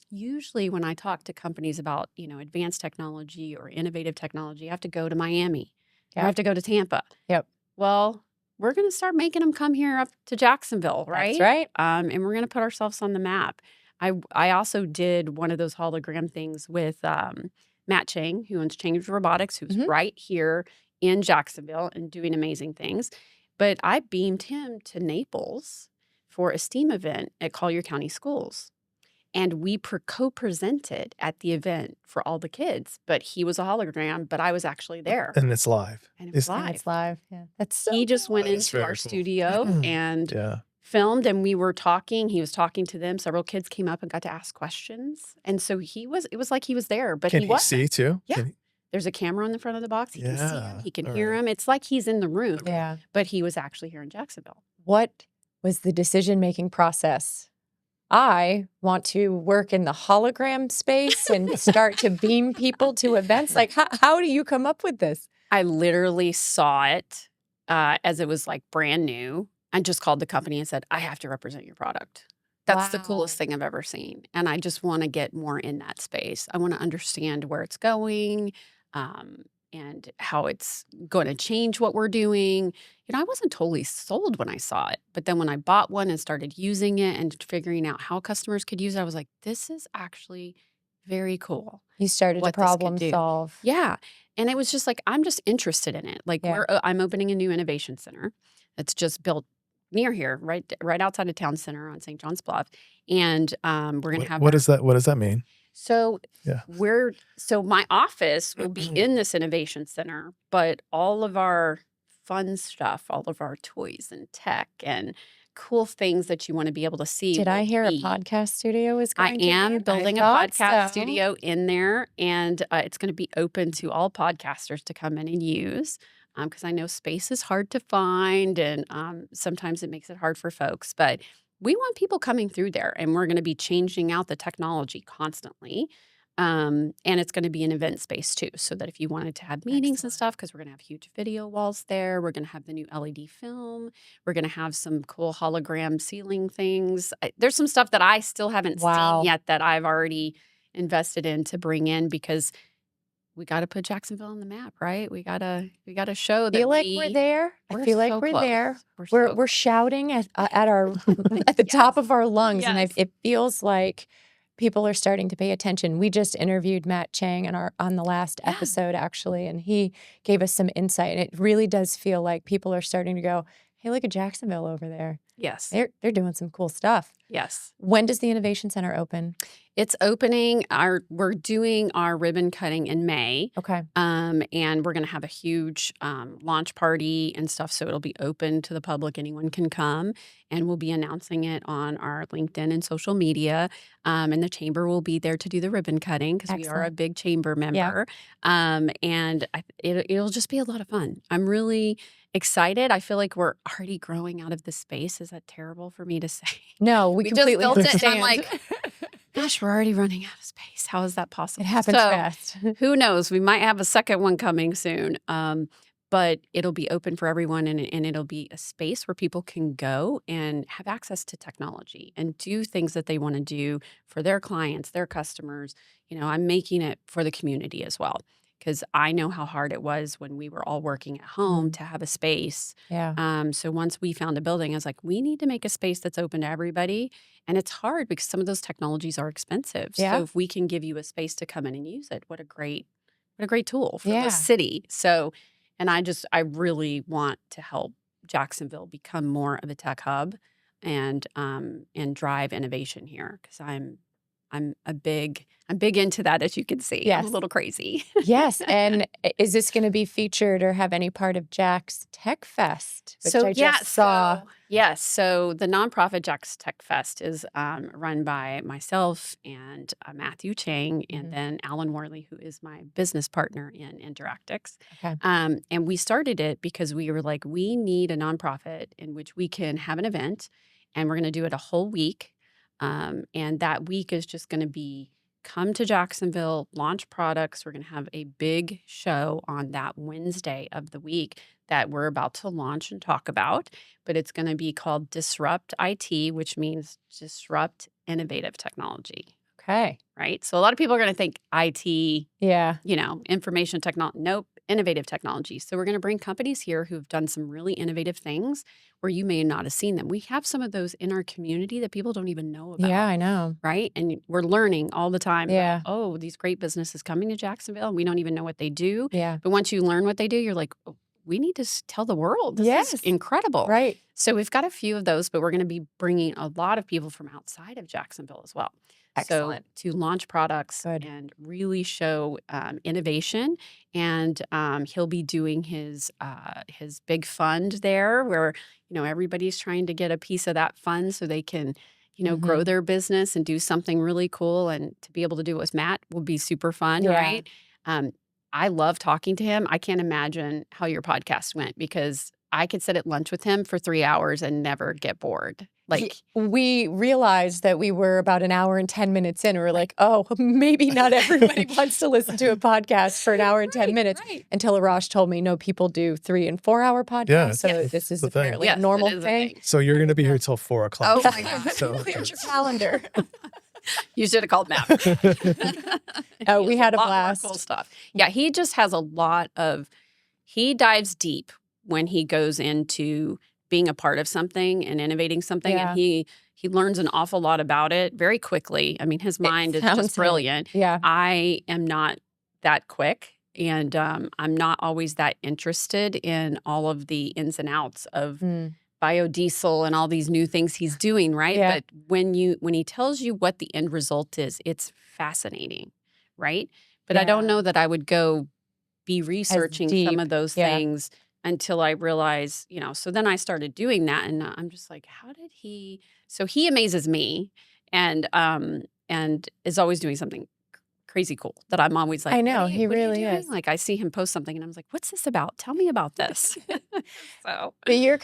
S3: Usually when I talk to companies about, advanced technology or innovative technology, I have to go to Miami. I
S2: Yep.
S3: have to go to Tampa.
S2: Yep.
S3: Well, we're going to start making them come here up to Jacksonville, right?
S2: That's right.
S3: And we're going to put ourselves on the map. I also did one of those hologram things with Matt Chang, who owns Change Robotics, who's
S2: Mhm.
S3: right here in Jacksonville and doing amazing things. But I beamed him to Naples for a STEAM event at Collier County Schools. And we co-presented at the event for all the kids, but he was a hologram, but I was actually there.
S1: And it's live.
S3: And it was
S1: It's-
S2: And
S3: live.
S2: it's live. Yeah. That's so
S3: He just went
S1: That is
S3: into
S1: very
S3: our
S1: cool.
S3: studio and
S1: Yeah.
S3: filmed, and we were talking. He was talking to them. Several kids came up and got to ask questions. And so it was like he was there, but
S1: Can
S3: he
S1: he
S3: wasn't.
S1: see too?
S3: Yeah.
S1: Can he-
S3: There's a camera on the front of the box. He can see him.
S1: Yeah.
S3: He can
S1: All
S3: hear
S1: right.
S3: him. It's like he's in the room,
S2: Yeah.
S3: but he was actually here in Jacksonville.
S2: What was the decision-making process? I want to work in the hologram space and start to beam people to events. Like, how do you come up with this?
S3: I literally saw it as it was like brand new and just called the company and said, I have to represent your product. That's the coolest
S2: Wow.
S3: thing I've ever seen. And I just want to get more in that space. I want to understand where it's going. and how it's going to change what we're doing. I wasn't totally sold when I saw it, but then when I bought one and started using it and figuring out how customers could use it, I was like, this is actually very cool.
S2: You started to
S3: what this could
S2: problem
S3: do.
S2: solve.
S3: Yeah. And it was just like, I'm just interested in it. Like I'm opening a new innovation center that's just built near here, right outside of town center on St. John's Bluff. And we're going to have
S1: what does that mean?
S3: So my office will be in this innovation center, but all of our fun stuff, all of our toys and tech and cool things that you want to be able to see.
S2: Did I hear a podcast studio is going to
S3: I am
S2: be?
S3: building a podcast studio in there, and it's going to be open to all podcasters to come in and use, because I know space is hard to find, and sometimes it makes it hard for folks. But we want people coming through there, and we're going to be changing out the technology constantly. And it's going to be an event space too, so that if you wanted to have meetings and stuff, because we're going to have huge video walls there, we're going to have the new LED film, we're going to have some cool hologram ceiling things. There's some stuff that I still haven't seen yet that I've already invested in to bring in, because we got to put Jacksonville on the map, right? We gotta show that.
S2: I feel like we're there. I feel like we're there. We're shouting at our at the top of our lungs, and it feels like people are starting to pay attention. We just interviewed Matt Chang on the last episode, actually, and he gave us some insight. It really does feel like people are starting to go, hey, look at Jacksonville over there.
S3: Yes.
S2: They're doing some cool stuff.
S3: Yes.
S2: When does the Innovation Center open?
S3: It's opening. We're doing our ribbon cutting in May.
S2: Okay.
S3: And we're going to have a huge launch party and stuff. So it'll be open to the public. Anyone can come, and we'll be announcing it on our LinkedIn and social media. And the chamber will be there to do the ribbon cutting, because we are a big chamber member. Yeah. And it'll just be a lot of fun. I'm really excited. I feel like we're already growing out of this space. Is that terrible for me to say?
S2: No, we completely
S3: just built
S2: understand.
S3: it. And I'm like, gosh, we're already running out of space. How is that possible?
S2: It happens fast.
S3: Who knows? We might have a second one coming soon. But it'll be open for everyone, and it'll be a space where people can go and have access to technology and do things that they want to do for their clients, their customers. I'm making it for the community as well, because I know how hard it was when we were all working at home to have a space.
S2: Yeah.
S3: So once we found a building, I was like, we need to make a space that's open to everybody. And it's hard because some of those technologies are expensive.
S2: Yeah.
S3: So if we can give you a space to come in and use it, what a great tool for the city. So, and I really want to help Jacksonville become more of a tech hub and drive innovation here, because I'm big into that, as you can see.
S2: Yes.
S3: I'm a little crazy.
S2: Yes. And is this going to be featured or have any part of Jack's Tech Fest, which I just saw?
S3: Yes. So the nonprofit Jack's Tech Fest is run by myself and Matthew Chang, and then Alan Worley, who is my business partner in NTeractix.
S2: Okay.
S3: And we started it because we were like, we need a nonprofit in which we can have an event, and we're going to do it a whole week. And that week is just going to be come to Jacksonville, launch products. We're going to have a big show on that Wednesday of the week that we're about to launch and talk about. But it's going to be called Disrupt IT, which means disrupt innovative technology.
S2: Okay.
S3: Right? So a lot of people are going to think IT,
S2: yeah,
S3: information technology. Nope, innovative technology. So we're going to bring companies here who've done some really innovative things where you may not have seen them. We have some of those in our community that people don't even know about.
S2: Yeah, I know.
S3: Right? And we're learning all the time.
S2: Yeah.
S3: About, these great businesses coming to Jacksonville, and we don't even know what they do.
S2: Yeah.
S3: But once you learn what they do, you're like, we need to tell the world. This is incredible.
S2: Right.
S3: So we've got a few of those, but we're going to be bringing a lot of people from outside of Jacksonville as well.
S2: Excellent.
S3: So to launch products and really show innovation. And he'll be doing his big fund there, where everybody's trying to get a piece of that fund so they can grow their business and do something really cool. And to be able to do it with Matt will be super fun, right? I love talking to him. I can't imagine how your podcast went, because I could sit at lunch with him for 3 hours and never get bored. Like,
S2: we realized that we were about an hour and 10 minutes in. We were like, oh, maybe not everybody wants to listen to a podcast for an hour and 10 minutes. Right. Until Arash told me, no, people do 3 and 4 hour podcasts. Yeah, so this is apparently a normal thing.
S1: So you're going to be here till 4 o'clock.
S2: Oh my God. So here's your calendar.
S3: You should have called Matt.
S2: Oh, we had a
S3: lot more
S2: blast.
S3: Cool stuff. Yeah, he just has a lot of. He dives deep when he goes into being a part of something and innovating something,
S2: Yeah.
S3: and he learns an awful lot about it very quickly. I mean, his mind is
S2: sounds
S3: just brilliant.
S2: Yeah.
S3: I am not that quick, and I'm not always that interested in all of the ins and outs of biodiesel and all these new things he's doing, right?
S2: Yeah.
S3: But when he tells you what the end result is, it's fascinating, right? But I
S2: Yeah.
S3: don't know that I would go be researching some
S2: deep.
S3: of those
S2: Yeah.
S3: things until I realize, so then I started doing that, and I'm just like, how did he? So he amazes me, and is always doing something crazy cool that I'm always like,
S2: I know,
S3: what are you
S2: he
S3: doing?
S2: really is.
S3: Like I see him post something, and I'm like, what's this about? Tell me about this. So
S2: But you're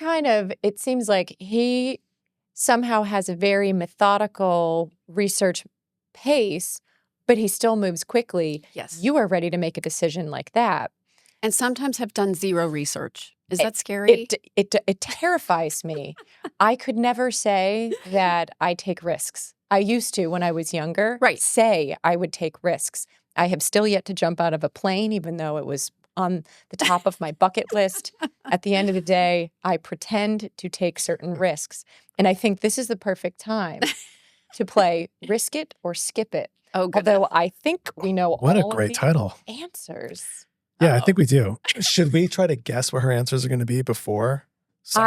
S2: it seems like he somehow has a very methodical research pace, but he still moves quickly.
S3: yes,
S2: You are ready to make a decision like that.
S3: and sometimes have done zero research. Is that scary?
S2: It terrifies me. I could never say that I take risks. I used to when I was younger.
S3: Right.
S2: Say I would take risks. I have still yet to jump out of a plane, even though it was on the top of my bucket list. At the end of the day, I pretend to take certain risks. And I think this is the perfect time to play Risk It or Skip It.
S3: Oh, good.
S2: Although I think we know
S1: What a
S2: all
S1: great
S2: of the
S1: title.
S2: answers.
S1: Yeah, I think we do. Should we try to guess what her answers are going to be before? Summer?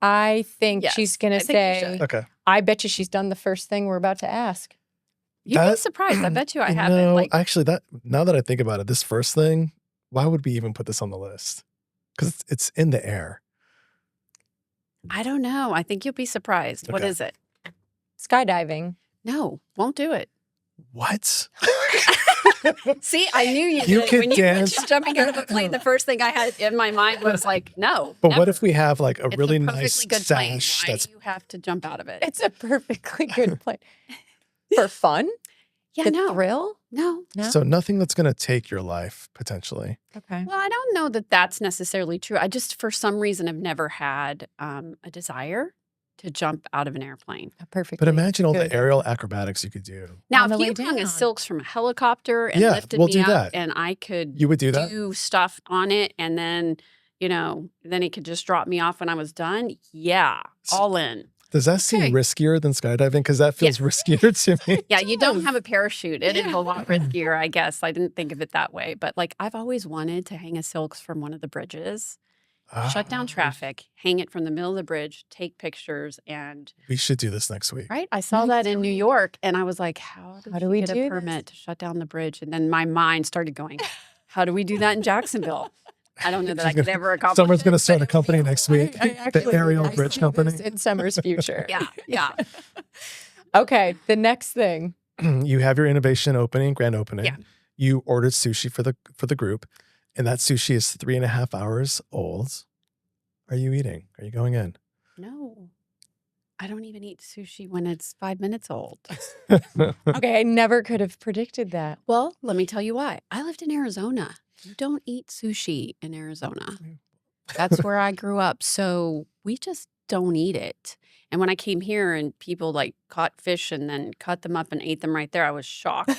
S2: I think
S3: Yes,
S2: she's going
S3: I
S2: to
S3: think you
S2: say,
S3: should.
S1: Okay.
S2: I bet you she's done the first thing we're about to ask.
S3: You'd be
S1: That-
S3: surprised. I bet you I
S1: You
S3: haven't.
S1: know,
S3: Like,
S1: actually, now that I think about it, this first thing, why would we even put this on the list? Because it's in the air.
S3: I don't know. I think you'll be surprised. What
S1: Okay.
S3: is it?
S2: Skydiving.
S3: No, won't do it.
S1: What?
S3: See, I knew you
S1: You
S3: did.
S1: could
S3: When you
S1: dance.
S3: were jumping out of a plane, the first thing I had in my mind was like, no.
S1: But what
S3: never.
S1: if we have like a
S3: It's
S1: really
S3: perfectly
S1: nice
S3: good plane.
S1: sash
S3: Why
S1: that's
S3: do you have to jump out of it?
S2: It's a perfectly good plan. For fun?
S3: Yeah,
S2: The
S3: no.
S2: thrill?
S3: No.
S2: No?
S1: so nothing that's going to take your life potentially.
S2: Okay.
S3: Well, I don't know that that's necessarily true. I just, for some reason, have never had a desire to jump out of an airplane.
S2: Perfectly.
S1: But imagine all
S2: good.
S1: the aerial acrobatics you could do.
S3: Now,
S2: On
S3: if
S2: the
S3: you
S2: way
S3: hung a
S2: down.
S3: silks from a helicopter and
S1: Yeah,
S3: lifted
S1: we'll
S3: me
S1: do
S3: up
S1: that.
S3: and I could
S1: You would do that?
S3: do stuff on it and then, then it could just drop me off when I was done. Yeah, all in.
S1: Does that seem
S3: Okay.
S1: riskier than skydiving? Because that feels riskier to me.
S3: Yeah, you don't have a parachute. It is
S2: Yeah.
S3: a lot riskier, I guess. I didn't think of it that way. But like, I've always wanted to hang a silks from one of the bridges, shut down
S1: Ah,
S3: traffic, hang it from the middle of the bridge, take pictures. And
S1: We should do this next week.
S3: right, I saw that in New York and I was like, how
S2: How
S3: do
S2: do
S3: we
S2: we
S3: get
S2: do
S3: a
S2: this?
S3: permit to shut down the bridge? And then my mind started going, how do we do that in Jacksonville? I don't know that I could ever accomplish
S1: Someone's
S3: it,
S1: going to
S3: but
S1: start
S3: it
S1: a
S3: would be
S1: company
S3: cool.
S1: next week. The aerial bridge
S2: see
S1: company.
S2: this in Summer's future.
S3: Yeah.
S2: Okay. The next thing.
S1: You have your innovation opening, grand opening.
S3: Yeah.
S1: You ordered sushi for the group, and that sushi is 3.5 hours old. Are you eating? Are you going in?
S3: No, I don't even eat sushi when it's 5 minutes old.
S2: Okay. I never could have predicted that.
S3: Well, let me tell you why. I lived in Arizona. You don't eat sushi in Arizona. That's where I grew up. So we just don't eat it. And when I came here and people like caught fish and then cut them up and ate them right there, I was shocked.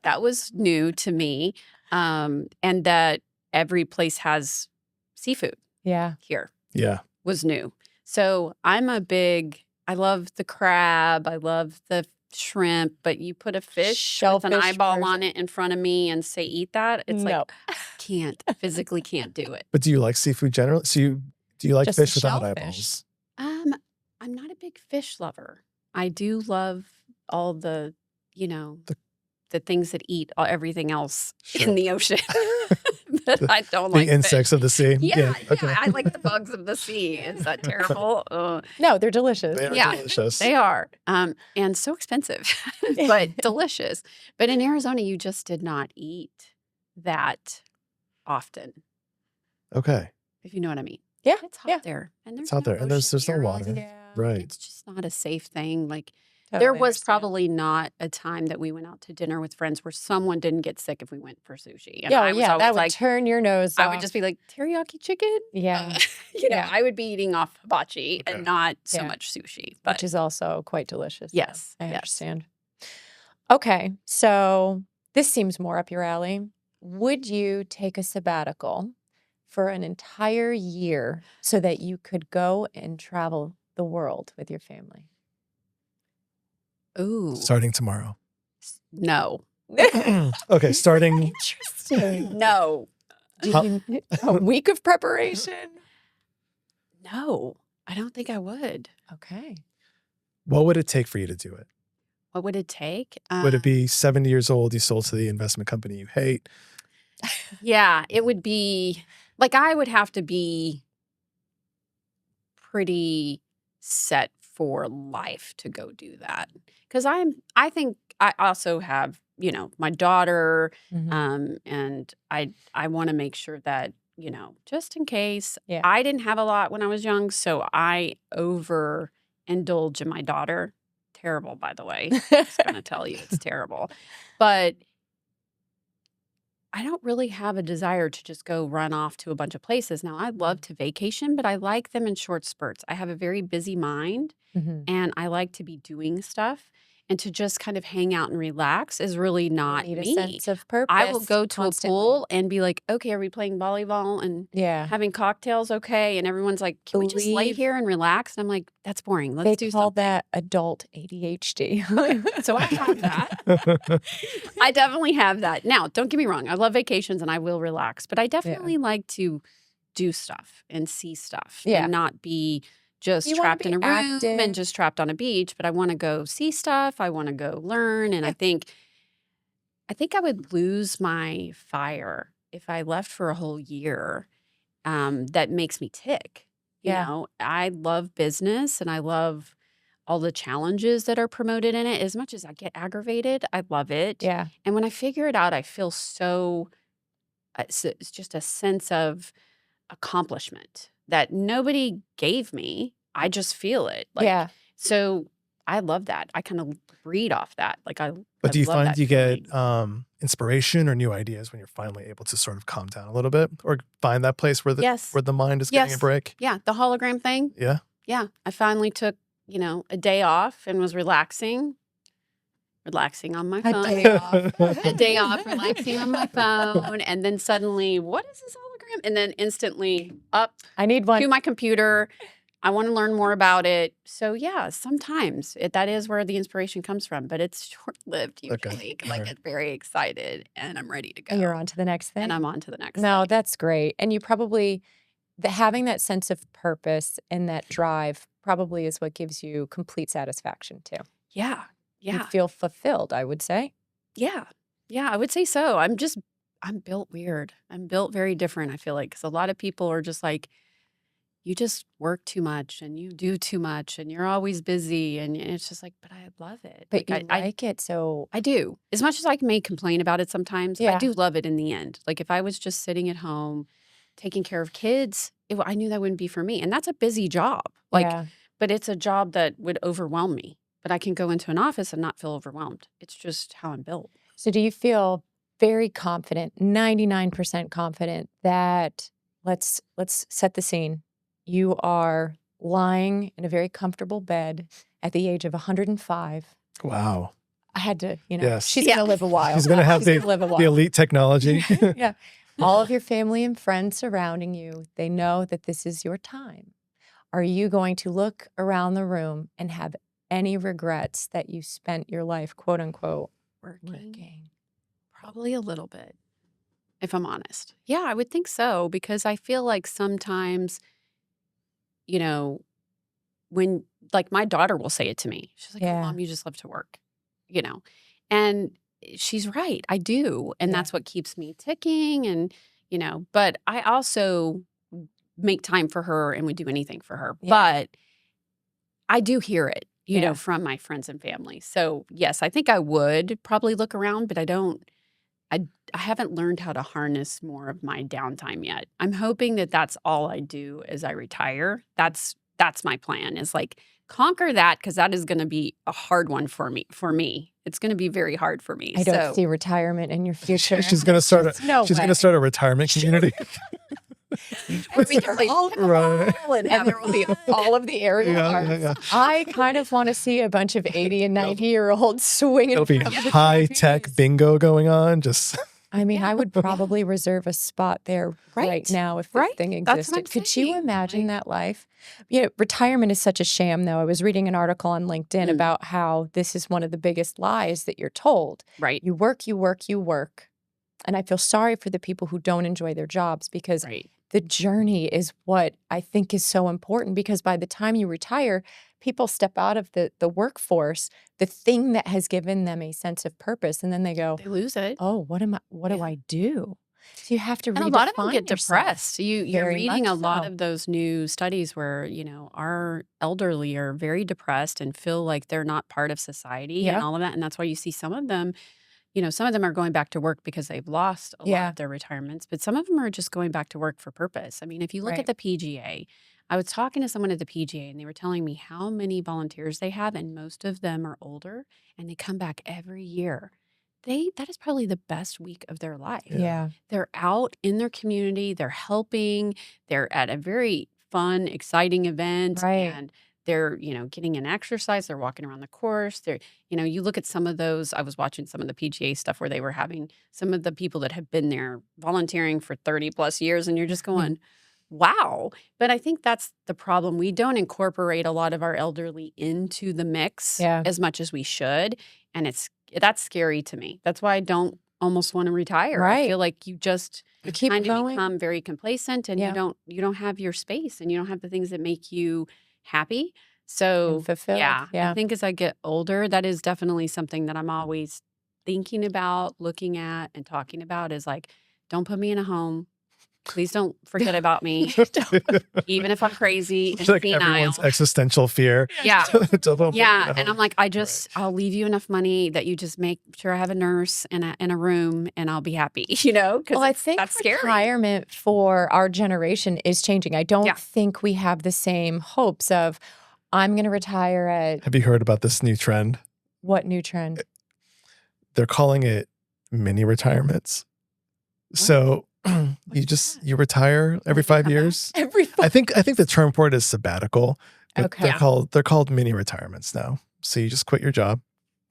S3: That was new to me. And that every place has seafood
S2: Yeah.
S3: here
S1: Yeah.
S3: was new. So I love the crab. I love the shrimp, but you put a fish with
S2: Shellfish
S3: an eyeball
S2: version.
S3: on it in front of me and say, eat that. It's
S2: No.
S3: like, physically can't do it.
S1: But do you like seafood generally? So do you like
S2: Just the
S1: fish without
S2: shellfish.
S1: eyeballs?
S3: I'm not a big fish lover. I do love all the things that eat everything else
S1: Sure.
S3: in the ocean. But I don't
S1: The
S3: like
S1: insects
S3: fish.
S1: of the sea.
S3: Yeah,
S1: Okay.
S3: I like the bugs of the sea. Is that terrible?
S2: No, they're delicious.
S1: They are
S3: Yeah,
S1: delicious.
S3: They are. And so expensive, but delicious. But in Arizona, you just did not eat that often,
S1: Okay.
S3: if you know what I mean.
S2: Yeah.
S3: It's hot
S2: Yeah.
S3: there. And there's
S1: It's out
S3: no
S1: there, and there's
S3: ocean
S1: no
S3: near us.
S1: water. Right.
S3: It's just not a safe thing. Like, there
S2: Totally
S3: was
S2: understand.
S3: probably not a time that we went out to dinner with friends where someone didn't get sick if we went for sushi. And
S2: Yeah,
S3: I was
S2: yeah,
S3: always
S2: that would
S3: like,
S2: turn your nose
S3: I
S2: off.
S3: would just be like, teriyaki chicken?
S2: Yeah. Yeah.
S3: I would be eating off hibachi
S1: Okay.
S3: and not so
S2: Yeah.
S3: much sushi. But
S2: Which is also quite delicious.
S3: yes,
S2: I
S3: yes.
S2: understand. Okay, so this seems more up your alley. Would you take a sabbatical for an entire year so that you could go and travel the world with your family?
S3: Ooh,
S1: Starting tomorrow.
S3: no.
S1: Okay, starting.
S2: Interesting.
S3: No.
S2: Do you need a week of preparation?
S3: No, I don't think I would.
S2: Okay.
S1: What would it take for you to do it?
S3: What would it take?
S1: Would it be 70 years old, you sold to the investment company you hate?
S3: Yeah, it would be like I would have to be pretty set for life to go do that. Because I think I also have, my daughter, and I want to make sure that, just in case.
S2: Yeah.
S3: I didn't have a lot when I was young, so I overindulge in my daughter. Terrible, by the way. I'm just going to tell you it's terrible. But I don't really have a desire to just go run off to a bunch of places. Now, I love to vacation, but I like them in short spurts. I have a very busy mind, and I like to be doing stuff. And to just kind of hang out and relax is really not
S2: Need
S3: me.
S2: a sense of purpose.
S3: I will go to
S2: constantly.
S3: a pool and be like, okay, are we playing volleyball and
S2: Yeah.
S3: having cocktails? Okay. And everyone's like, can we just lay
S2: Believe-
S3: here and relax? And I'm like, that's boring. Let's
S2: They
S3: do
S2: call
S3: something.
S2: that adult ADHD.
S3: So I have that. I definitely have that. Now, don't get me wrong. I love vacations and I will relax, but I definitely like to do stuff and see stuff
S2: Yeah.
S3: and not be just
S2: You wanna
S3: trapped in
S2: be
S3: a room
S2: active.
S3: and just trapped on a beach, but I want to go see stuff. I want to go learn. And I think I would lose my fire if I left for a whole year. That makes me tick.
S2: Yeah.
S3: I love business and I love all the challenges that are promoted in it. As much as I get aggravated, I love it.
S2: Yeah.
S3: And when I figure it out, I feel so, it's just a sense of accomplishment that nobody gave me. I just feel it.
S2: Yeah.
S3: So I love that. I kind of breed off that.
S1: But
S3: I
S1: do you
S3: love
S1: find
S3: that
S1: you
S3: feeling.
S1: get inspiration or new ideas when you're finally able to sort of calm down a little bit or find that place where the
S3: Yes.
S1: where the mind is getting a
S3: Yes.
S1: break?
S3: Yeah, the hologram thing.
S1: Yeah.
S3: Yeah, I finally took, a day off and was relaxing on my phone. A day off, relaxing on my phone. And then suddenly, what is this hologram? And then instantly up
S2: I need one.
S3: to my computer. I want to learn more about it. So yeah, sometimes that is where the inspiration comes from, but it's short-lived usually.
S1: Okay.
S3: Because I get very excited and I'm ready to go.
S2: You're on to the next thing.
S3: And I'm on to the next
S2: No,
S3: thing.
S2: that's great. And you probably, having that sense of purpose and that drive probably is what gives you complete satisfaction too.
S3: Yeah.
S2: You
S3: Yeah.
S2: feel fulfilled, I would say.
S3: Yeah. Yeah, I would say so. I'm built weird. I'm built very different, I feel like, because a lot of people are just like, you just work too much and you do too much and you're always busy. And it's just like, but I love it.
S2: But
S3: Like,
S2: you like it, so
S3: I do. As much as I may complain about it sometimes, I
S2: Yeah.
S3: do love it in the end. Like if I was just sitting at home taking care of kids, I knew that wouldn't be for me. And that's a busy job.
S2: yeah.
S3: But it's a job that would overwhelm me. But I can go into an office and not feel overwhelmed. It's just how I'm built.
S2: So do you feel very confident, 99% confident that let's set the scene. You are lying in a very comfortable bed at the age of 105.
S1: Wow.
S2: I had to,
S1: Yes.
S2: she's
S3: Yeah.
S2: going to live a while.
S1: She's going to have
S2: She's gonna live a
S1: the
S2: while.
S1: elite technology.
S2: Yeah. All of your family and friends surrounding you, they know that this is your time. Are you going to look around the room and have any regrets that you spent your life, quote unquote, working?
S3: Probably a little bit, if I'm honest. Yeah, I would think so because I feel like sometimes, when like my daughter will say it to me. She's like,
S2: Yeah.
S3: "Oh, Mom, you just love to work," and she's right. I do. And
S2: Yeah.
S3: that's what keeps me ticking. And, but I also make time for her and would do anything for her.
S2: Yeah.
S3: But I do hear it,
S2: Yeah.
S3: from my friends and family. So yes, I think I would probably look around, but I haven't learned how to harness more of my downtime yet. I'm hoping that that's all I do as I retire. That's my plan is like conquer that because that is going to be a hard one for me. It's going to be very hard for me.
S2: I don't
S3: So-
S2: see retirement in your future.
S1: She's going to start
S2: No
S1: she's
S2: way.
S1: going to start a retirement community.
S3: And we can play
S1: Right.
S2: and there will be all of the aerial arts.
S1: Yeah.
S2: I kind of want to see a bunch of 80 and 90-year-olds swinging.
S1: It'll be
S2: from the
S1: high-tech
S2: trees.
S1: bingo going on. Just
S2: I mean, I would probably reserve a spot there right now if this thing
S3: That's what I'm
S2: existed. Could you
S3: saying.
S2: imagine that life? Retirement is such a sham, though. I was reading an article on LinkedIn about how this is one of the biggest lies that you're told.
S3: Right.
S2: You work, you work, you work. And I feel sorry for the people who don't enjoy their jobs because the journey is what I think is so important, because by the time you retire, people step out of the workforce, the thing that has given them a sense of purpose, and then they go,
S3: They lose it.
S2: oh, what do I do? So you have to redefine
S3: And a lot of them get
S2: yourself.
S3: depressed. You're
S2: Very
S3: reading
S2: much
S3: a lot
S2: so.
S3: of those new studies where, our elderly are very depressed and feel like they're not part of society and all of that. And that's why you see some of them, some of them are going back to work because they've lost a lot of their retirements, but some of them are just going back to work for purpose. I mean, if you look at the PGA, I was talking to someone at the PGA and they were telling me how many volunteers they have, and most of them are older and they come back every year. That is probably the best week of their life.
S2: Yeah.
S3: They're out in their community, they're helping, they're at a very fun, exciting event, and they're, getting an exercise, they're walking around the course. They're, you look at some of those, I was watching some of the PGA stuff where they were having some of the people that have been there volunteering for 30 plus years, and you're just going, wow. But I think that's the problem. We don't incorporate a lot of our elderly into the mix as much as we should. And that's scary to me. That's why I don't almost want to retire. I feel like you
S2: keep
S3: kind of
S2: going.
S3: become very complacent, and you don't have your space, and you don't have the things that make you happy. So
S2: And fulfilled.
S3: I think as I get older, that is definitely something that I'm always thinking about, looking at, and talking about is like, don't put me in a home. Please don't forget about me, even if I'm crazy and
S1: it's like
S3: senile.
S1: everyone's existential fear.
S3: Yeah.
S1: Don't
S3: Yeah. And I'm like, I'll leave you enough money that you just make sure I have a nurse and a room, and I'll be happy, because
S2: Well, I think
S3: that's scary.
S2: retirement for our generation is changing. I don't think we have the same hopes of, I'm going to retire at
S1: Have you heard about this new trend?
S2: what new trend?
S1: They're calling it mini retirements. So you retire every 5 years. I think the term for it is sabbatical. But they're called mini retirements now. So you just quit your job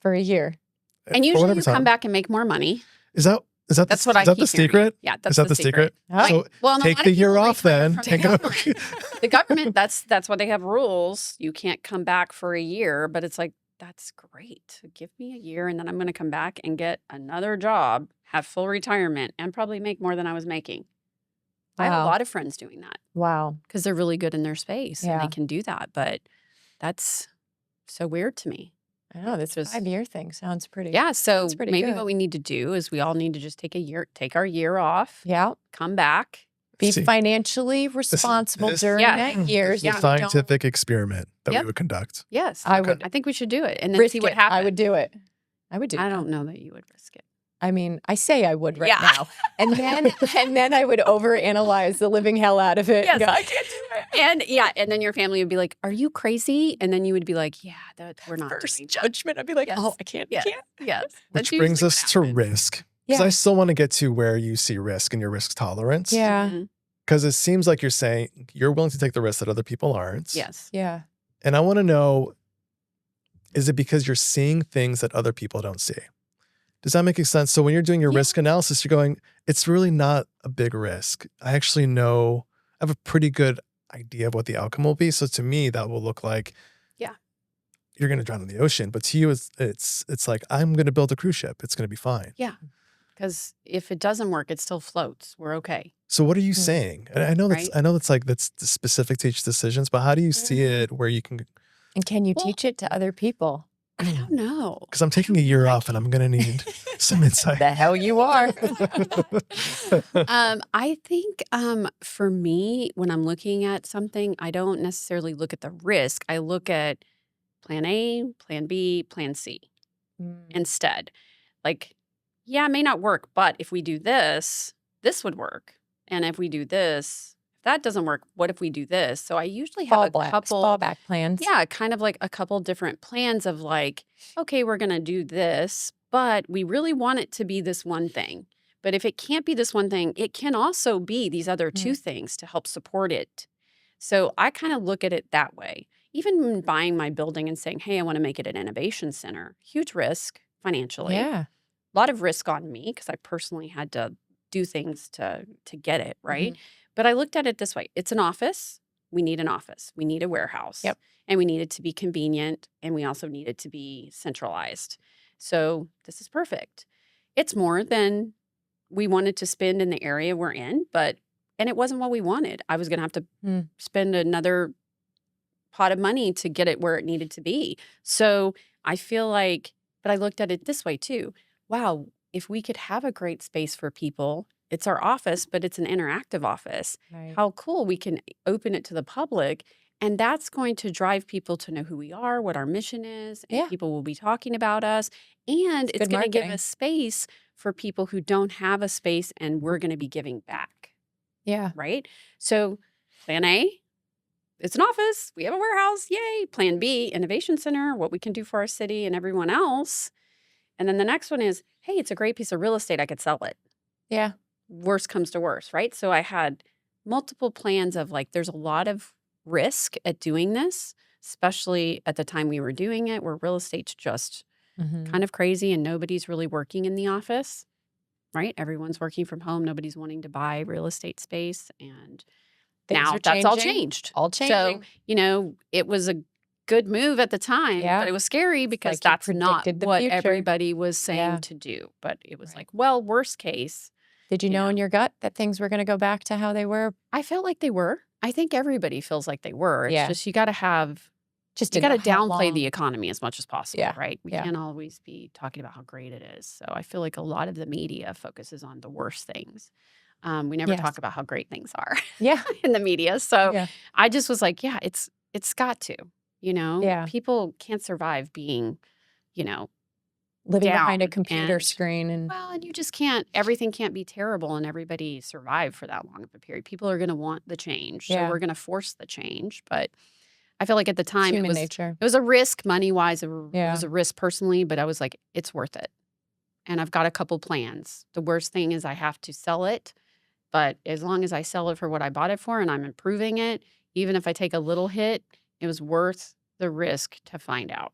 S2: For a year.
S3: And usually you come back and make more money.
S1: Is that
S3: That's what I keep
S1: the secret?
S3: Yeah, that's
S1: Is that the secret?
S3: Right.
S1: So
S3: Well, and a
S1: take
S3: lot
S1: the
S3: of
S1: year
S3: people
S1: off
S3: retire
S1: then.
S3: from
S1: Take
S3: the
S1: it.
S3: government. The government, that's why they have rules. You can't come back for a year, but it's like, that's great. Give me a year, and then I'm going to come back and get another job, have full retirement, and probably make more than I was making. I have a lot of friends doing that.
S2: Wow.
S3: Because they're really good in their space and
S2: Yeah.
S3: they can do that. But that's so weird to me.
S2: I know, this 5-year thing sounds pretty.
S3: Yeah. So
S2: That's pretty
S3: maybe
S2: good.
S3: what we need to do is we all need to just take our year off,
S2: Yeah.
S3: come back.
S2: Be
S1: See,
S2: financially responsible
S1: this-
S2: during that year.
S1: It's
S2: so
S1: a
S2: you
S1: scientific experiment that
S3: Yep.
S1: we would conduct.
S3: Yes.
S2: I
S3: Okay.
S2: would
S3: I think we should do it and
S2: don't
S3: then
S2: risk
S3: see what
S2: it.
S3: happens.
S2: I would do it. I would do
S3: I
S2: that.
S3: don't know that you would risk it.
S2: I mean, I say I would right
S3: Yeah.
S2: now. And then I would overanalyze the living hell out of it.
S3: Yes.
S2: And go, I can't do it.
S3: And then your family would be like, "Are you crazy?" And then you would be like, "Yeah, we're not
S2: First
S3: doing that."
S2: judgment. I'd be like,
S3: Yes.
S2: oh, I can't.
S3: Yes.
S2: I can't.
S3: Yes.
S1: Which
S3: That's
S1: brings
S3: usually
S1: us
S3: what
S1: to
S3: happens.
S1: risk. Because
S2: Yeah.
S1: I still want to get to where you see risk and your risk tolerance.
S2: Yeah.
S3: Mhm.
S1: Because it seems like you're saying you're willing to take the risk that other people aren't.
S3: Yes.
S2: Yeah.
S1: And I want to know, is it because you're seeing things that other people don't see? Does that make sense? So when you're doing your risk analysis, you're going, it's really not a big risk. I actually know, I have a pretty good idea of what the outcome will be. So to me, that will look like, you're going to drown in the ocean. But to you, it's like, I'm going to build a cruise ship. It's going to be fine.
S3: Yeah. Because if it doesn't work, it still floats. We're okay.
S1: So what are you saying? And I know
S3: Right.
S1: that's specific to each decisions, but how do you see it where you can,
S2: And can you
S3: Well-
S2: teach it to other people?
S3: I don't know.
S1: because I'm taking a year off and I'm going to need some insight.
S2: The hell you are.
S3: I think for me, when I'm looking at something, I don't necessarily look at the risk. I look at plan A, plan B, plan C instead. Like, yeah, it may not work, but if we do this, this would work. And if we do this, if that doesn't work, what if we do this? So I usually have a couple
S2: fallback plans.
S3: Yeah, kind of like a couple different plans of like, okay, we're going to do this, but we really want it to be this one thing. But if it can't be this one thing, it can also be these other two things to help support it. So I kind of look at it that way. Even when buying my building and saying, hey, I want to make it an innovation center, huge risk financially.
S2: Yeah.
S3: A lot of risk on me because I personally had to do things to get it, right? But I looked at it this way. It's an office. We need an office. We need a warehouse.
S2: Yep.
S3: And we need it to be convenient. And we also need it to be centralized. So this is perfect. It's more than we wanted to spend in the area we're in, and it wasn't what we wanted. I was going to have to spend another pot of money to get it where it needed to be. So I feel like, but I looked at it this way too. Wow, if we could have a great space for people, it's our office, but it's an interactive office.
S2: Right.
S3: How cool we can open it to the public. And that's going to drive people to know who we are, what our mission is, and people will be talking about us. And it's going to give us space for people who don't have a space, and we're going to be giving back.
S2: Yeah.
S3: Right? So plan A, it's an office. We have a warehouse. Yay. Plan B, innovation center, what we can do for our city and everyone else. And then the next one is, hey, it's a great piece of real estate. I could sell it.
S2: Yeah.
S3: Worst comes to worst, right? So I had multiple plans of like, there's a lot of risk at doing this, especially at the time we were doing it, where real estate's just kind of crazy and nobody's really working in the office, right? Everyone's working from home. Nobody's wanting to buy real estate space. And now that's all changed.
S2: All changing.
S3: So, it was a good move at the time, but it was scary because that's not what everybody was saying to do. But it was like, well, worst case.
S2: Did you know in your gut that things were going to go back to how they were?
S3: I felt like they were. I think everybody feels like they were. It's just you got to have,
S2: you
S3: got to downplay the economy as much as possible,
S2: Yeah.
S3: right? We can't always be talking about how great it is. So I feel like a lot of the media focuses on the worst things. We never talk about how great things are in the media. So I just was like, it's got to, people can't survive being,
S2: living behind a computer screen. And
S3: you just can't, everything can't be terrible and everybody survive for that long of a period. People are going to want the change. So we're going to force the change. But I feel like at the time
S2: human nature.
S3: It was a risk money-wise. It was a risk personally, but I was like, it's worth it. And I've got a couple plans. The worst thing is I have to sell it. But as long as I sell it for what I bought it for and I'm improving it, even if I take a little hit, it was worth the risk to find out.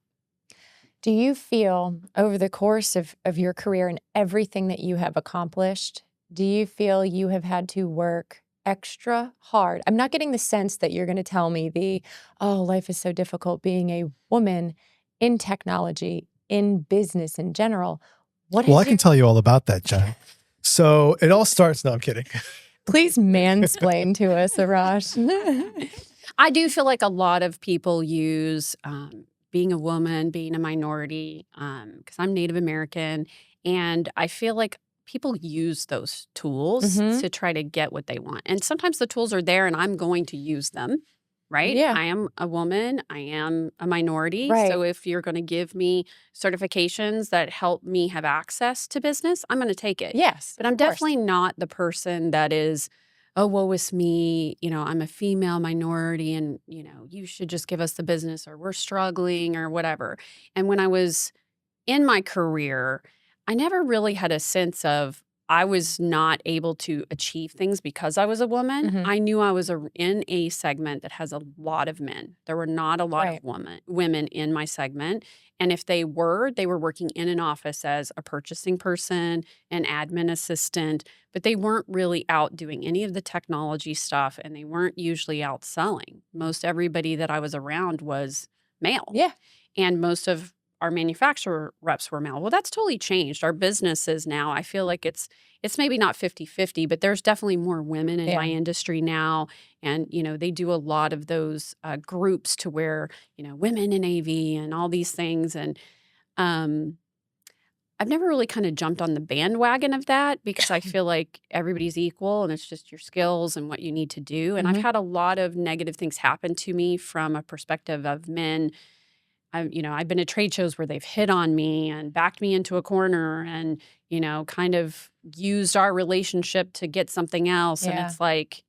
S2: Do you feel over the course of your career and everything that you have accomplished, do you feel you have had to work extra hard? I'm not getting the sense that you're going to tell me life is so difficult being a woman in technology, in business in general.
S1: I can tell you all about that, Jen. So it all starts, no, I'm kidding.
S2: Please mansplain to us, Arash.
S3: I do feel like a lot of people use being a woman, being a minority, because I'm Native American, and I feel like people use those tools to try to get what they want. And sometimes the tools are there and I'm going to use them, right?
S2: Yeah.
S3: I am a woman. I am a minority.
S2: Right.
S3: So if you're going to give me certifications that help me have access to business, I'm going to take it.
S2: Yes.
S3: But I'm definitely not the person that is, oh, woe is me, I'm a female minority and, you should just give us the business or we're struggling or whatever. And when I was in my career, I never really had a sense of I was not able to achieve things because I was a woman. I knew I was in a segment that has a lot of men. There were not a lot of women in my segment. And if they were working in an office as a purchasing person, an admin assistant, but they weren't really out doing any of the technology stuff and they weren't usually out selling. Most everybody that I was around was male.
S2: Yeah.
S3: And most of our manufacturer reps were male. Well, that's totally changed. Our businesses now, I feel like it's maybe not 50-50, but there's definitely more women in my industry now. And, they do a lot of those groups to where, women in AV and all these things. And I've never really kind of jumped on the bandwagon of that because I feel like everybody's equal and it's just your skills and what you need to do. And I've had a lot of negative things happen to me from a perspective of men. I've been at trade shows where they've hit on me and backed me into a corner and, kind of used our relationship to get something else.
S2: Yeah.
S3: And it's like,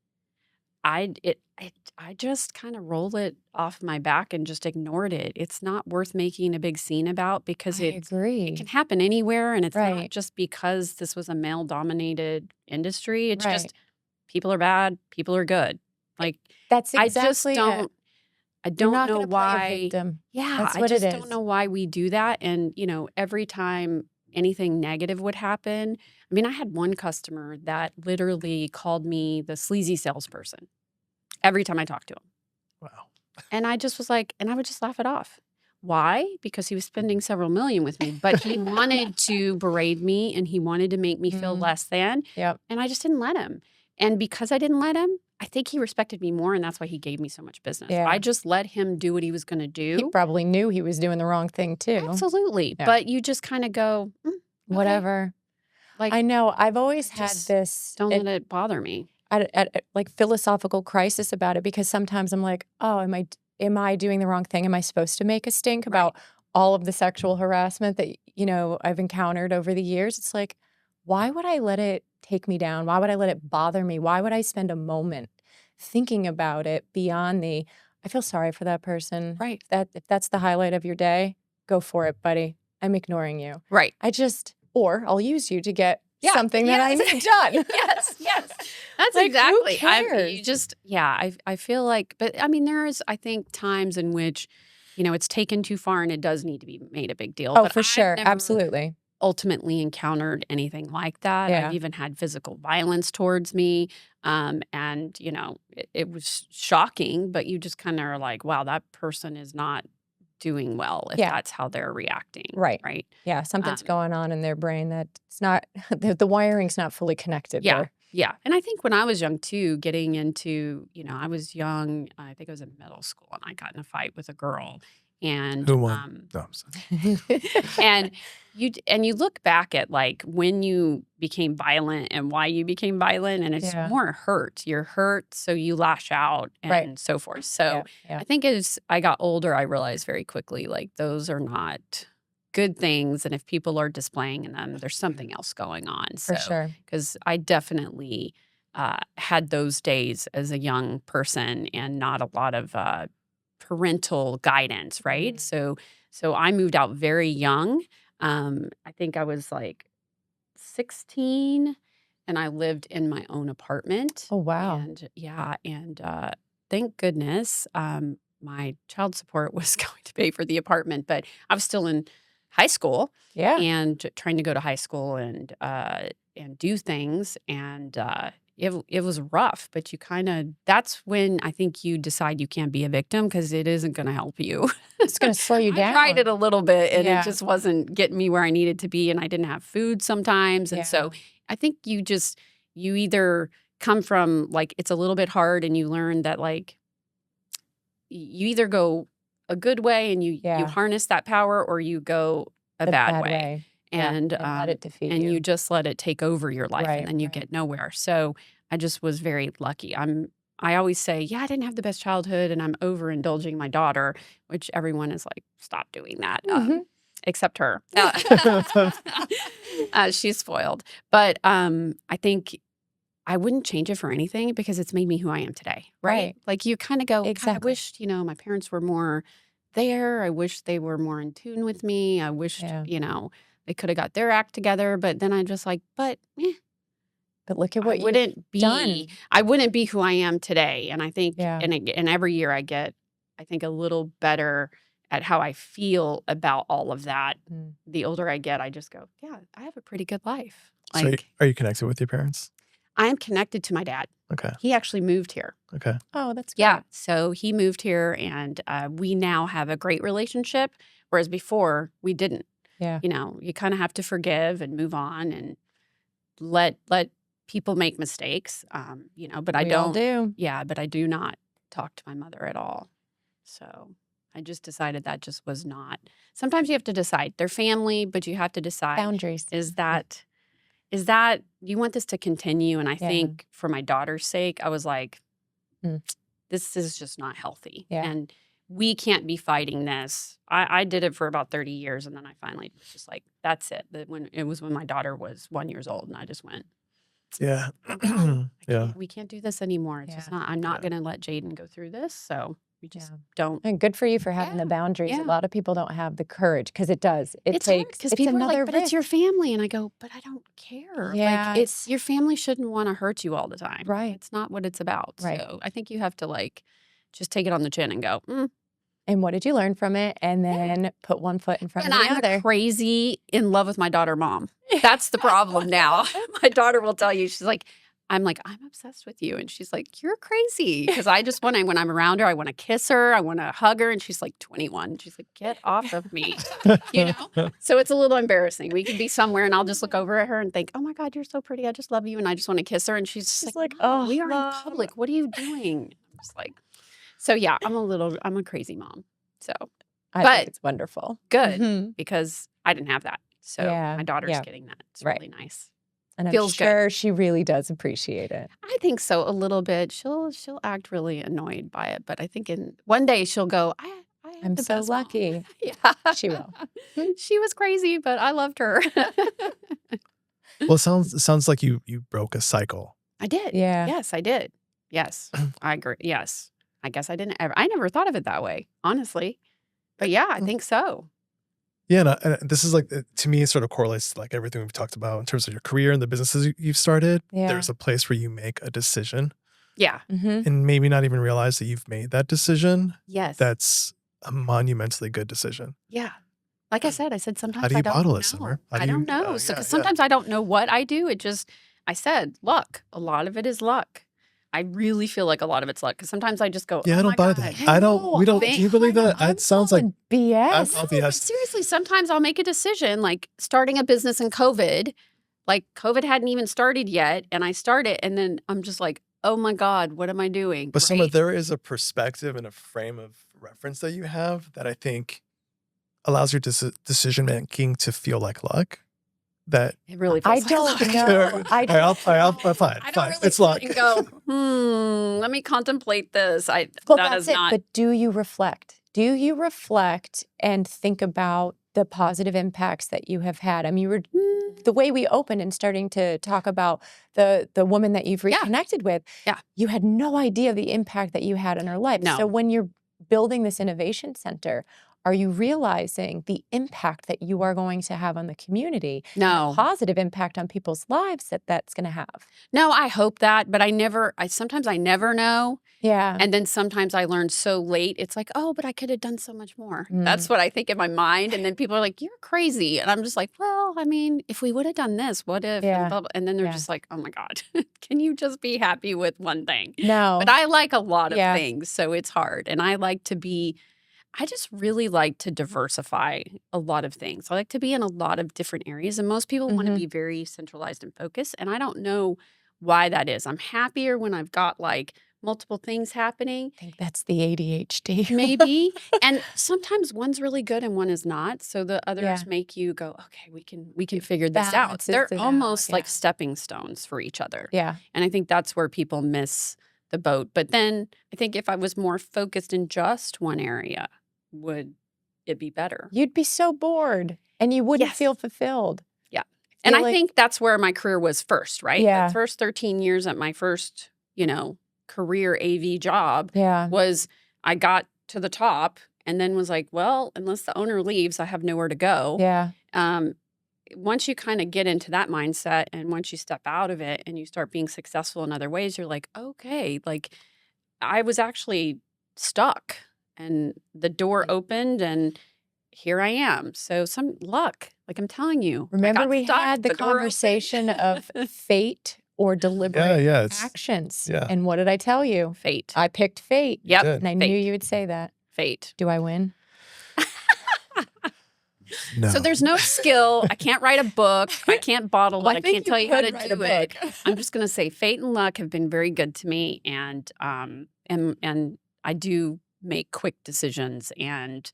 S3: I just kind of roll it off my back and just ignored it. It's not worth making a big scene about because
S2: I
S3: it
S2: agree.
S3: can happen anywhere, and it's not
S2: Right.
S3: just because this was a male-dominated industry. It's
S2: Right.
S3: just people are bad, people are good. Like
S2: That's
S3: I just
S2: exactly it.
S3: don't I
S2: You're
S3: don't
S2: not
S3: know
S2: going to play a
S3: why.
S2: victim.
S3: Yeah,
S2: That's
S3: I
S2: what it
S3: just don't
S2: is.
S3: know why we do that. And, every time anything negative would happen, I mean, I had one customer that literally called me the sleazy salesperson every time I talked to him.
S1: Wow.
S3: And I just was like, and I would just laugh it off. Why? Because he was spending several million with me, but he wanted to berate me and he wanted to make me feel
S2: Mm.
S3: less than.
S2: Yep.
S3: And I just didn't let him. And because I didn't let him, I think he respected me more. And that's why he gave me so much business.
S2: Yeah.
S3: I just let him do what he was going to do.
S2: He probably knew he was doing the wrong thing too.
S3: Absolutely.
S2: Yeah.
S3: But you just kind of go, okay.
S2: Whatever.
S3: Like,
S2: I know. I've always had
S3: just
S2: this
S3: don't let it bother me.
S2: like philosophical crisis about it because sometimes I'm like, oh, am I doing the wrong thing? Am I supposed to make a stink about all of the sexual harassment that I've encountered over the years? It's like, why would I let it take me down? Why would I let it bother me? Why would I spend a moment thinking about it beyond I feel sorry for that person.
S3: Right.
S2: If that's the highlight of your day, go for it, buddy. I'm ignoring you.
S3: Right.
S2: Or I'll use you to get
S3: Yeah,
S2: something that I
S3: yes.
S2: need done.
S3: Yes. That's
S2: Like, who
S3: exactly.
S2: cares?
S3: I feel like, but I mean, there is, I think, times in which, it's taken too far and it does need to be made a big deal.
S2: Oh,
S3: But
S2: for
S3: I've
S2: sure.
S3: never
S2: Absolutely.
S3: ultimately encountered anything like that.
S2: Yeah.
S3: I've even had physical violence towards me. And, it was shocking, but you just kind of are like, wow, that person is not doing well if that's how they're reacting.
S2: Right.
S3: Right.
S2: Yeah. Something's going on in their brain that it's not, the wiring's not fully connected there.
S3: Yeah. And I think when I was young too, getting into, I was young, I think I was in middle school and I got in a fight with a girl. And
S1: Who won? No, I'm sorry.
S3: and you look back at like when you became violent and why you became violent, and it's more hurt. You're hurt, so you lash out and so forth. So I think as I got older, I realized very quickly like those are not good things, and if people are displaying them, there's something else going on.
S2: For sure.
S3: Because I definitely had those days as a young person and not a lot of parental guidance, right? So I moved out very young. I think I was like 16 and I lived in my own apartment.
S2: Oh, wow.
S3: And thank goodness my child support was going to pay for the apartment, but I was still in high school and trying to go to high school and do things. And it was rough, but that's when I think you decide you can't be a victim because it isn't going to help you.
S2: It's going to slow you down.
S3: I tried it a little bit and it just wasn't getting me where I needed to be, and I didn't have food sometimes. And so I think you either come from like it's a little bit hard and you learn that like you either go a good way and you harness that power, or you go a bad way. And
S2: let it defeat
S3: and
S2: you.
S3: you just let it take over your life, and then you get nowhere. So I just was very lucky. I always say, I didn't have the best childhood, and I'm overindulging my daughter, which everyone is like, stop doing that, except her. She's spoiled, but I think I wouldn't change it for anything because it's made me who I am today. Right? Like you kind of go,
S2: Exactly.
S3: God, I wish my parents were more there. I wish they were more in tune with me. I wish they could have got their act together, but then I just like, but
S2: look at what
S3: I wouldn't be who I am today. And I think, and every year I get, I think a little better at how I feel about all of that. The older I get, I just go, I have a pretty good life.
S1: So are you connected with your parents?
S3: I am connected to my dad.
S1: Okay.
S3: He actually moved here.
S1: Okay.
S2: Oh, that's great.
S3: Yeah. So he moved here, and we now have a great relationship, whereas before we didn't.
S2: Yeah.
S3: You kind of have to forgive and move on and let people make mistakes. But I don't.
S2: All do.
S3: Yeah, but I do not talk to my mother at all. So I just decided that just was not. Sometimes you have to decide. They're family, but you have to decide
S2: Boundaries.
S3: Is that you want this to continue? And I think for my daughter's sake, I was like, this is just not healthy.
S2: Yeah.
S3: And we can't be fighting this. I did it for about 30 years. And then I finally was just like, that's it. When my daughter was 1 year old, and I just went,
S1: Yeah. Yeah.
S3: We can't do this anymore. It's just not. I'm not going to let Jaden go through this. So we just don't.
S2: And good for you for having the boundaries.
S3: Yeah.
S2: A lot of people don't have the courage because it does.
S3: It's hard because people are like, but it's your family. And I go, but I don't care.
S2: Yeah,
S3: Like, it's your family shouldn't want to hurt you all the time.
S2: Right.
S3: It's not what it's about.
S2: Right.
S3: So I think you have to like just take it on the chin and go,
S2: And what did you learn from it? And then put one foot in front
S3: and
S2: of the
S3: I'm
S2: other.
S3: crazy in love with my daughter mom. That's the problem now. My daughter will tell you, she's like, I'm obsessed with you. And she's like, you're crazy. Because I just want to, when I'm around her, I want to kiss her. I want to hug her. And she's like 21. She's like, get off of me. You know? So it's a little embarrassing. We could be somewhere and I'll just look over at her and think, oh my God, you're so pretty. I just love you. And I just want to kiss her. And she's just like, oh, we are in public. What are you doing? I'm just like, so yeah, I'm a crazy mom. So,
S2: I think it's wonderful.
S3: Good because I didn't have that. So
S2: Yeah,
S3: my daughter's
S2: yeah.
S3: getting that. It's
S2: Right.
S3: really nice.
S2: And I'm
S3: Feels good.
S2: sure she really does appreciate it.
S3: I think so a little bit. She'll act really annoyed by it, but I think one day she'll go, I'm
S2: I'm
S3: the
S2: so
S3: best mom."
S2: lucky.
S3: Yeah,
S2: She will.
S3: She was crazy, but I loved her.
S1: Well, it sounds like you broke a cycle.
S3: I did.
S2: Yeah.
S3: Yes, I did. Yes, I agree. Yes, I guess I never thought of it that way, honestly. But yeah, I think so.
S1: Yeah, and this is like, to me, it sort of correlates to like everything we've talked about in terms of your career and the businesses you've started.
S2: Yeah.
S1: There's a place where you make a decision
S3: Yeah.
S2: Mm-hmm.
S1: and maybe not even realize that you've made that decision.
S3: Yes.
S1: That's a monumentally good decision.
S3: Yeah. Like I said sometimes
S1: How do you
S3: I don't
S1: bottle
S3: know.
S1: it, Summer?
S3: I don't know. So 'cause sometimes I don't know what I do. I said luck. A lot of it is luck. I really feel like a lot of it's luck because sometimes I just go,
S1: Yeah,
S3: oh
S1: I don't
S3: my
S1: buy
S3: God.
S1: that. I don't. We don't. Do you believe that? It sounds like
S2: BS.
S1: I'll be
S3: But
S1: honest.
S3: seriously, sometimes I'll make a decision like starting a business in COVID. Like COVID hadn't even started yet. And I start it. And then I'm just like, oh my God, what am I doing?
S1: But Summer,
S3: Right?
S1: there is a perspective and a frame of reference that you have that I think allows your decision making to feel like luck. That
S3: It really
S2: I
S3: feels
S2: don't
S3: like
S2: know.
S1: Fine.
S3: I don't really
S1: It's luck.
S3: sit and go, let me contemplate this.
S2: Well,
S3: that
S2: that's
S3: is
S2: it.
S3: not.
S2: But do you reflect? Do you reflect and think about the positive impacts that you have had? I mean, the way we opened and starting to talk about the woman that you've reconnected with, you had no idea the impact that you had in her life.
S3: No.
S2: So when you're building this innovation center, are you realizing the impact that you are going to have on the community?
S3: No.
S2: The positive impact on people's lives that's going to have?
S3: No, I hope that, but sometimes I never know.
S2: Yeah.
S3: And then sometimes I learn so late, it's like, oh, but I could have done so much more. That's what I think in my mind. And then people are like, you're crazy. And I'm just like, well, I mean, if we would have done this, what if?
S2: Yeah.
S3: And, blah, blah. And then they're just like, oh my God, can you just be happy with one thing?
S2: No.
S3: But I like a lot of things, so it's hard. And I just really like to diversify a lot of things. I like to be in a lot of different areas. And most people want to be very centralized and focused. And I don't know why that is. I'm happier when I've got like multiple things happening.
S2: I think that's the ADHD.
S3: Maybe. And sometimes one's really good and one is not. So the others make you go, okay, we can figure this out.
S2: balances
S3: They're
S2: it
S3: almost
S2: out,
S3: like stepping stones for each other.
S2: Yeah.
S3: And I think that's where people miss the boat. But then I think if I was more focused in just one area, would it be better?
S2: You'd be so bored and you wouldn't feel fulfilled.
S3: Yeah. And I think that's where my career was first, right?
S2: Yeah.
S3: The first 13 years at my first, career AV job
S2: Yeah.
S3: was I got to the top and then was like, well, unless the owner leaves, I have nowhere to go.
S2: Yeah.
S3: Once you kind of get into that mindset and once you step out of it and you start being successful in other ways, you're like, okay, like I was actually stuck. And the door opened and here I am. So some luck, like I'm telling you.
S2: Remember we had the conversation of fate or deliberate actions.
S1: Yeah.
S2: And what did I tell you?
S3: Fate.
S2: I picked fate.
S3: Yep.
S2: And I knew you would say that.
S3: Fate.
S2: Do I win?
S1: No.
S3: So there's no skill. I can't write a book. I can't bottle it.
S2: Well,
S3: I can't tell you how to do it.
S2: book.
S3: I'm just going to say fate and luck have been very good to me. And I do make quick decisions and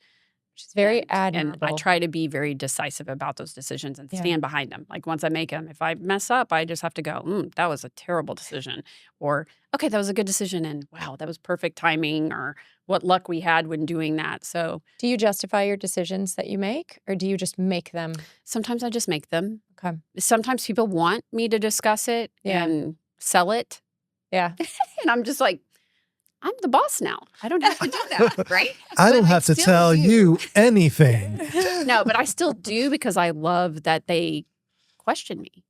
S2: She's very
S3: And
S2: admirable.
S3: I try to be very decisive about those decisions and stand behind them. Like once I make them, if I mess up, I just have to go, that was a terrible decision. Or, okay, that was a good decision. And wow, that was perfect timing. Or what luck we had when doing that. So
S2: Do you justify your decisions that you make, or do you just make them?
S3: sometimes I just make them.
S2: Okay.
S3: Sometimes people want me to discuss it and sell it.
S2: Yeah.
S3: And I'm just like, I'm the boss now. I don't have to do that, right?
S1: I don't
S3: But
S1: have to
S3: still
S1: tell
S3: do.
S1: you anything.
S3: No, but I still do because I love that they question me.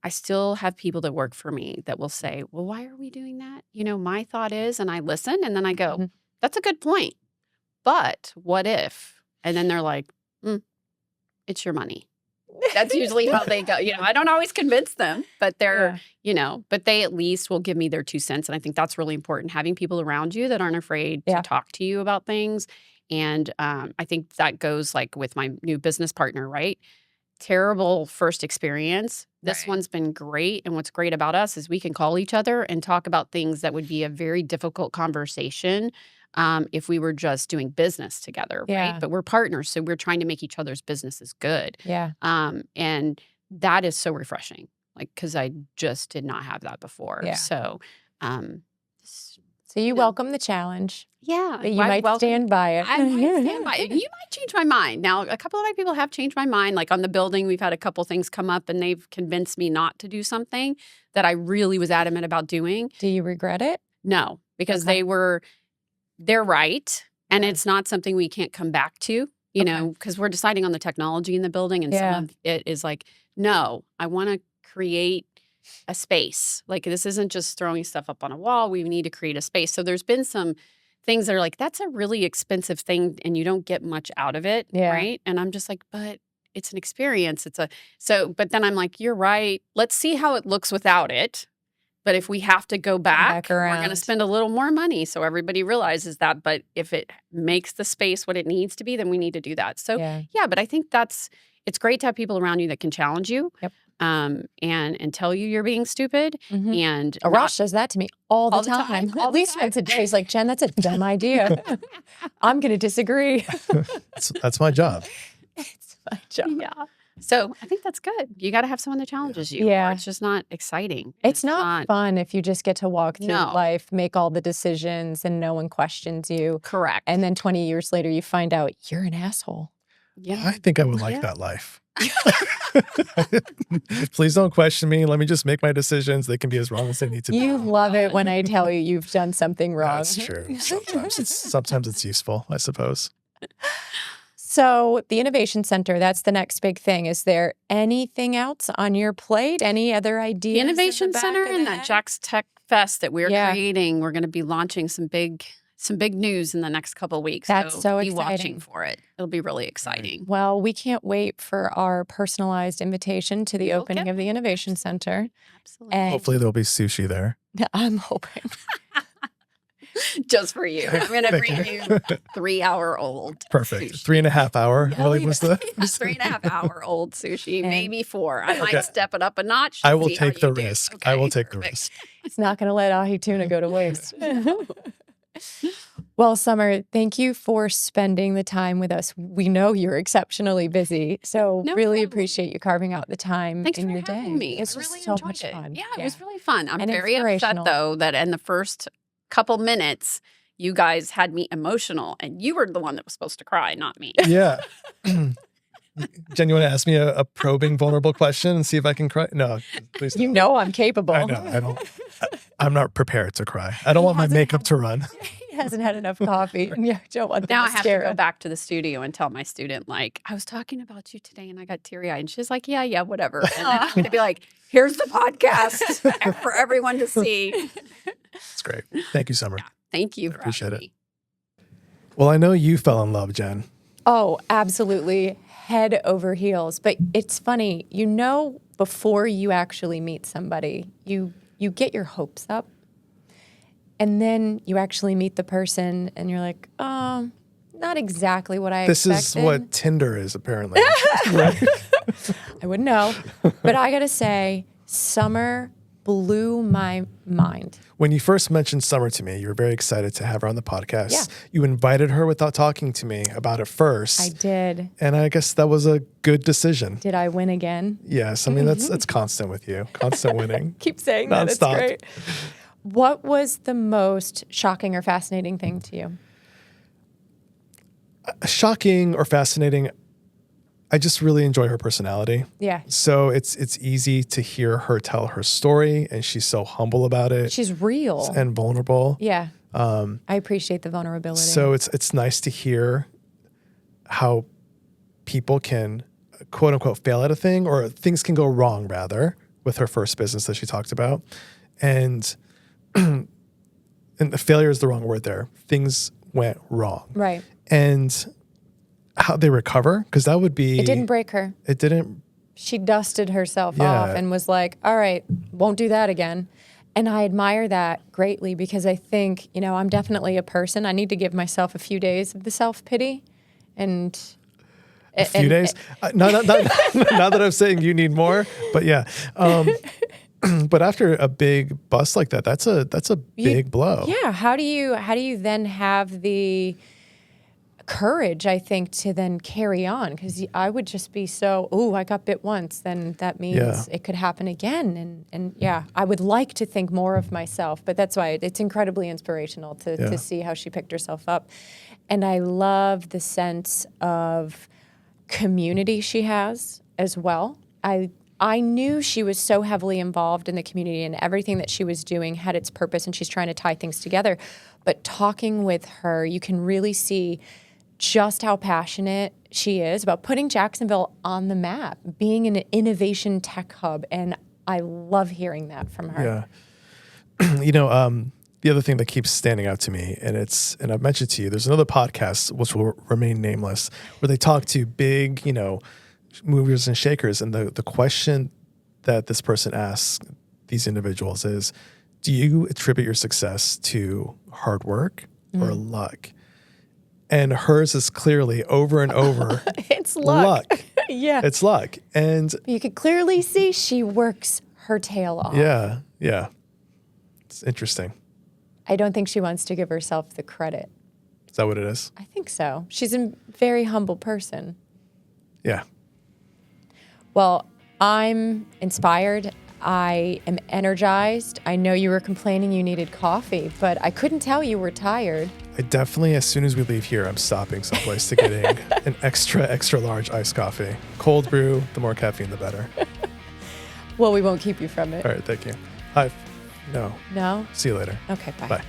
S3: I still have people that work for me that will say, well, why are we doing that? My thought is, and I listen and then I go, that's a good point. But what if? And then they're like, it's your money. That's usually how they go. I don't always convince them, but they're, but they at least will give me their 2 cents. And I think that's really important, having people around you that aren't afraid to talk to you about things. And I think that goes like with my new business partner, right? Terrible first experience. This one's been great. And what's great about us is we can call each other and talk about things that would be a very difficult conversation if we were just doing business together, right? But we're partners, so we're trying to make each other's businesses good.
S2: Yeah.
S3: And that is so refreshing, like, because I just did not have that before.
S2: Yeah.
S3: So,
S2: So you welcome the challenge,
S3: yeah,
S2: but you might stand by it.
S3: I might stand by it. You might change my mind. Now, a couple of my people have changed my mind. Like on the building, we've had a couple things come up, and they've convinced me not to do something that I really was adamant about doing.
S2: Do you regret it?
S3: No, because they're right. And it's not something we can't come back to, because we're deciding on the technology in the building. And some of it is like, no, I want to create a space. Like this isn't just throwing stuff up on a wall. We need to create a space. So there's been some things that are like, that's a really expensive thing and you don't get much out of it.
S2: Yeah.
S3: Right. And I'm just like, but it's an experience. But then I'm like, you're right. Let's see how it looks without it. But if we have to go back we're going to spend a little more money. So everybody realizes that. But if it makes the space what it needs to be, then we need to do that. So but I think it's great to have people around you that can challenge you.
S2: Yep.
S3: And tell you you're being stupid. And
S2: Arash does that to me all the time. At least once a day. He's like, Jen, that's a dumb idea. I'm going to disagree.
S1: That's my job.
S2: It's my job.
S3: Yeah. So I think that's good. You got to have someone that challenges you.
S2: Yeah.
S3: Or it's just not exciting.
S2: It's not fun if you just get to walk through life, make all the decisions, and no one questions you.
S3: Correct.
S2: And then 20 years later, you find out you're an asshole.
S3: Yeah.
S1: I think I would like that life. Please don't question me. Let me just make my decisions. They can be as wrong as they need to be.
S2: You love it when I tell you you've done something wrong.
S1: That's true. Sometimes it's useful, I suppose.
S2: So the Innovation Center, that's the next big thing. Is there anything else on your plate? Any other ideas?
S3: The Innovation Center and that Jax Tech Fest that we're creating, we're going to be launching some big news in the next couple of weeks.
S2: That's so
S3: be
S2: exciting.
S3: watching for it. It'll be really exciting.
S2: Well, we can't wait for our personalized invitation to the opening of the Innovation Center.
S3: Absolutely.
S2: And
S1: hopefully there'll be sushi there.
S2: I'm hoping.
S3: Just for you. I'm going to bring you 3-hour-old
S1: Perfect.
S3: sushi.
S1: 3.5 hour.
S3: Yeah,
S1: Really was the
S3: 3.5-hour-old sushi,
S2: And-
S3: maybe 4. I might step it up a notch.
S1: I will
S3: see how
S1: take the
S3: you do.
S1: risk.
S3: Okay,
S1: I will take the
S3: perfect.
S1: risk.
S2: It's not going to let ahi tuna go to waste. Well, Summer, thank you for spending the time with us. We know you're exceptionally busy, so
S3: No
S2: really
S3: problem.
S2: appreciate you carving out the time
S3: Thanks
S2: in
S3: for
S2: your
S3: having
S2: day.
S3: me.
S2: It's
S3: I
S2: just
S3: really
S2: so
S3: enjoyed
S2: much
S3: it.
S2: fun.
S3: Yeah, it was really fun. I'm
S2: And
S3: very upset,
S2: inspirational.
S3: though, that in the first couple minutes, you guys had me emotional, and you were the one that was supposed to cry, not me.
S1: Yeah. Jen, you want to ask me a probing, vulnerable question and see if I can cry? No, please.
S2: You
S1: don't.
S2: know I'm capable.
S1: I know. I'm not prepared to cry. I don't want my makeup to run.
S2: He hasn't had enough coffee. And I don't want the
S3: Now I have to
S2: mascara.
S3: go back to the studio and tell my student, like, I was talking about you today and I got teary-eyed. And she's like, yeah, whatever. And then I'm going to be like, here's the podcast for everyone to see.
S1: It's great. Thank you, Summer.
S3: Thank you for
S1: Appreciate
S3: having
S1: it.
S3: me.
S1: Well, I know you fell in love, Jen.
S2: Oh, absolutely. Head over heels. But it's funny, before you actually meet somebody, you get your hopes up. And then you actually meet the person and you're like, oh, not exactly what I
S1: This
S2: expected.
S1: is what Tinder is, apparently. Right?
S2: I wouldn't know. But I got to say, Summer blew my mind.
S1: When you first mentioned Summer to me, you were very excited to have her on the podcast.
S2: Yeah.
S1: You invited her without talking to me about it first.
S2: I did.
S1: And I guess that was a good decision.
S2: Did I win again?
S1: Yes. I mean, that's constant with you. Constant winning.
S2: Keep saying that. It's
S1: Nonstop.
S2: great. What was the most shocking or fascinating thing to you?
S1: Shocking or fascinating, I just really enjoy her personality.
S2: Yeah.
S1: So it's easy to hear her tell her story, and she's so humble about it.
S2: She's real.
S1: And vulnerable.
S2: Yeah. I appreciate the vulnerability.
S1: So it's nice to hear how people can quote unquote fail at a thing, or things can go wrong rather, with her first business that she talked about. And failure is the wrong word there. Things went wrong.
S2: Right.
S1: And how they recover, because that would be...
S2: It didn't break her.
S1: It didn't...
S2: She dusted herself off and was like, all right, won't do that again. And I admire that greatly, because I think, I'm definitely a person. I need to give myself a few days of the self-pity. And
S1: a few days? Not that I'm saying you need more, but yeah. But after a big bust like that, that's a big blow.
S2: Yeah. How do you then have the courage, I think, to then carry on? Because I would just be so, I got bit once, then that means it could happen again. And yeah, I would like to think more of myself, but that's why it's incredibly inspirational to see how she picked herself up. And I love the sense of community she has as well. I knew she was so heavily involved in the community, and everything that she was doing had its purpose, and she's trying to tie things together. But talking with her, you can really see just how passionate she is about putting Jacksonville on the map, being an innovation tech hub. And I love hearing that from her.
S1: Yeah. The other thing that keeps standing out to me, and I've mentioned to you, there's another podcast, which will remain nameless, where they talk to big, movers and shakers. And the question that this person asks these individuals is, do you attribute your success to hard work or luck? And hers is clearly over and over.
S2: It's luck. Yeah.
S1: It's luck. And
S2: you could clearly see she works her tail off.
S1: Yeah. Yeah. It's interesting.
S2: I don't think she wants to give herself the credit.
S1: Is that what it is?
S2: I think so. She's a very humble person.
S1: Yeah.
S2: Well, I'm inspired. I am energized. I know you were complaining you needed coffee, but I couldn't tell you were tired.
S1: I definitely, as soon as we leave here, I'm stopping someplace to getting an extra large iced coffee. Cold brew, the more caffeine, the better.
S2: Well, we won't keep you from it.
S1: All right, thank you. No.
S2: No?
S1: See you later.
S2: Okay, bye.
S1: Bye.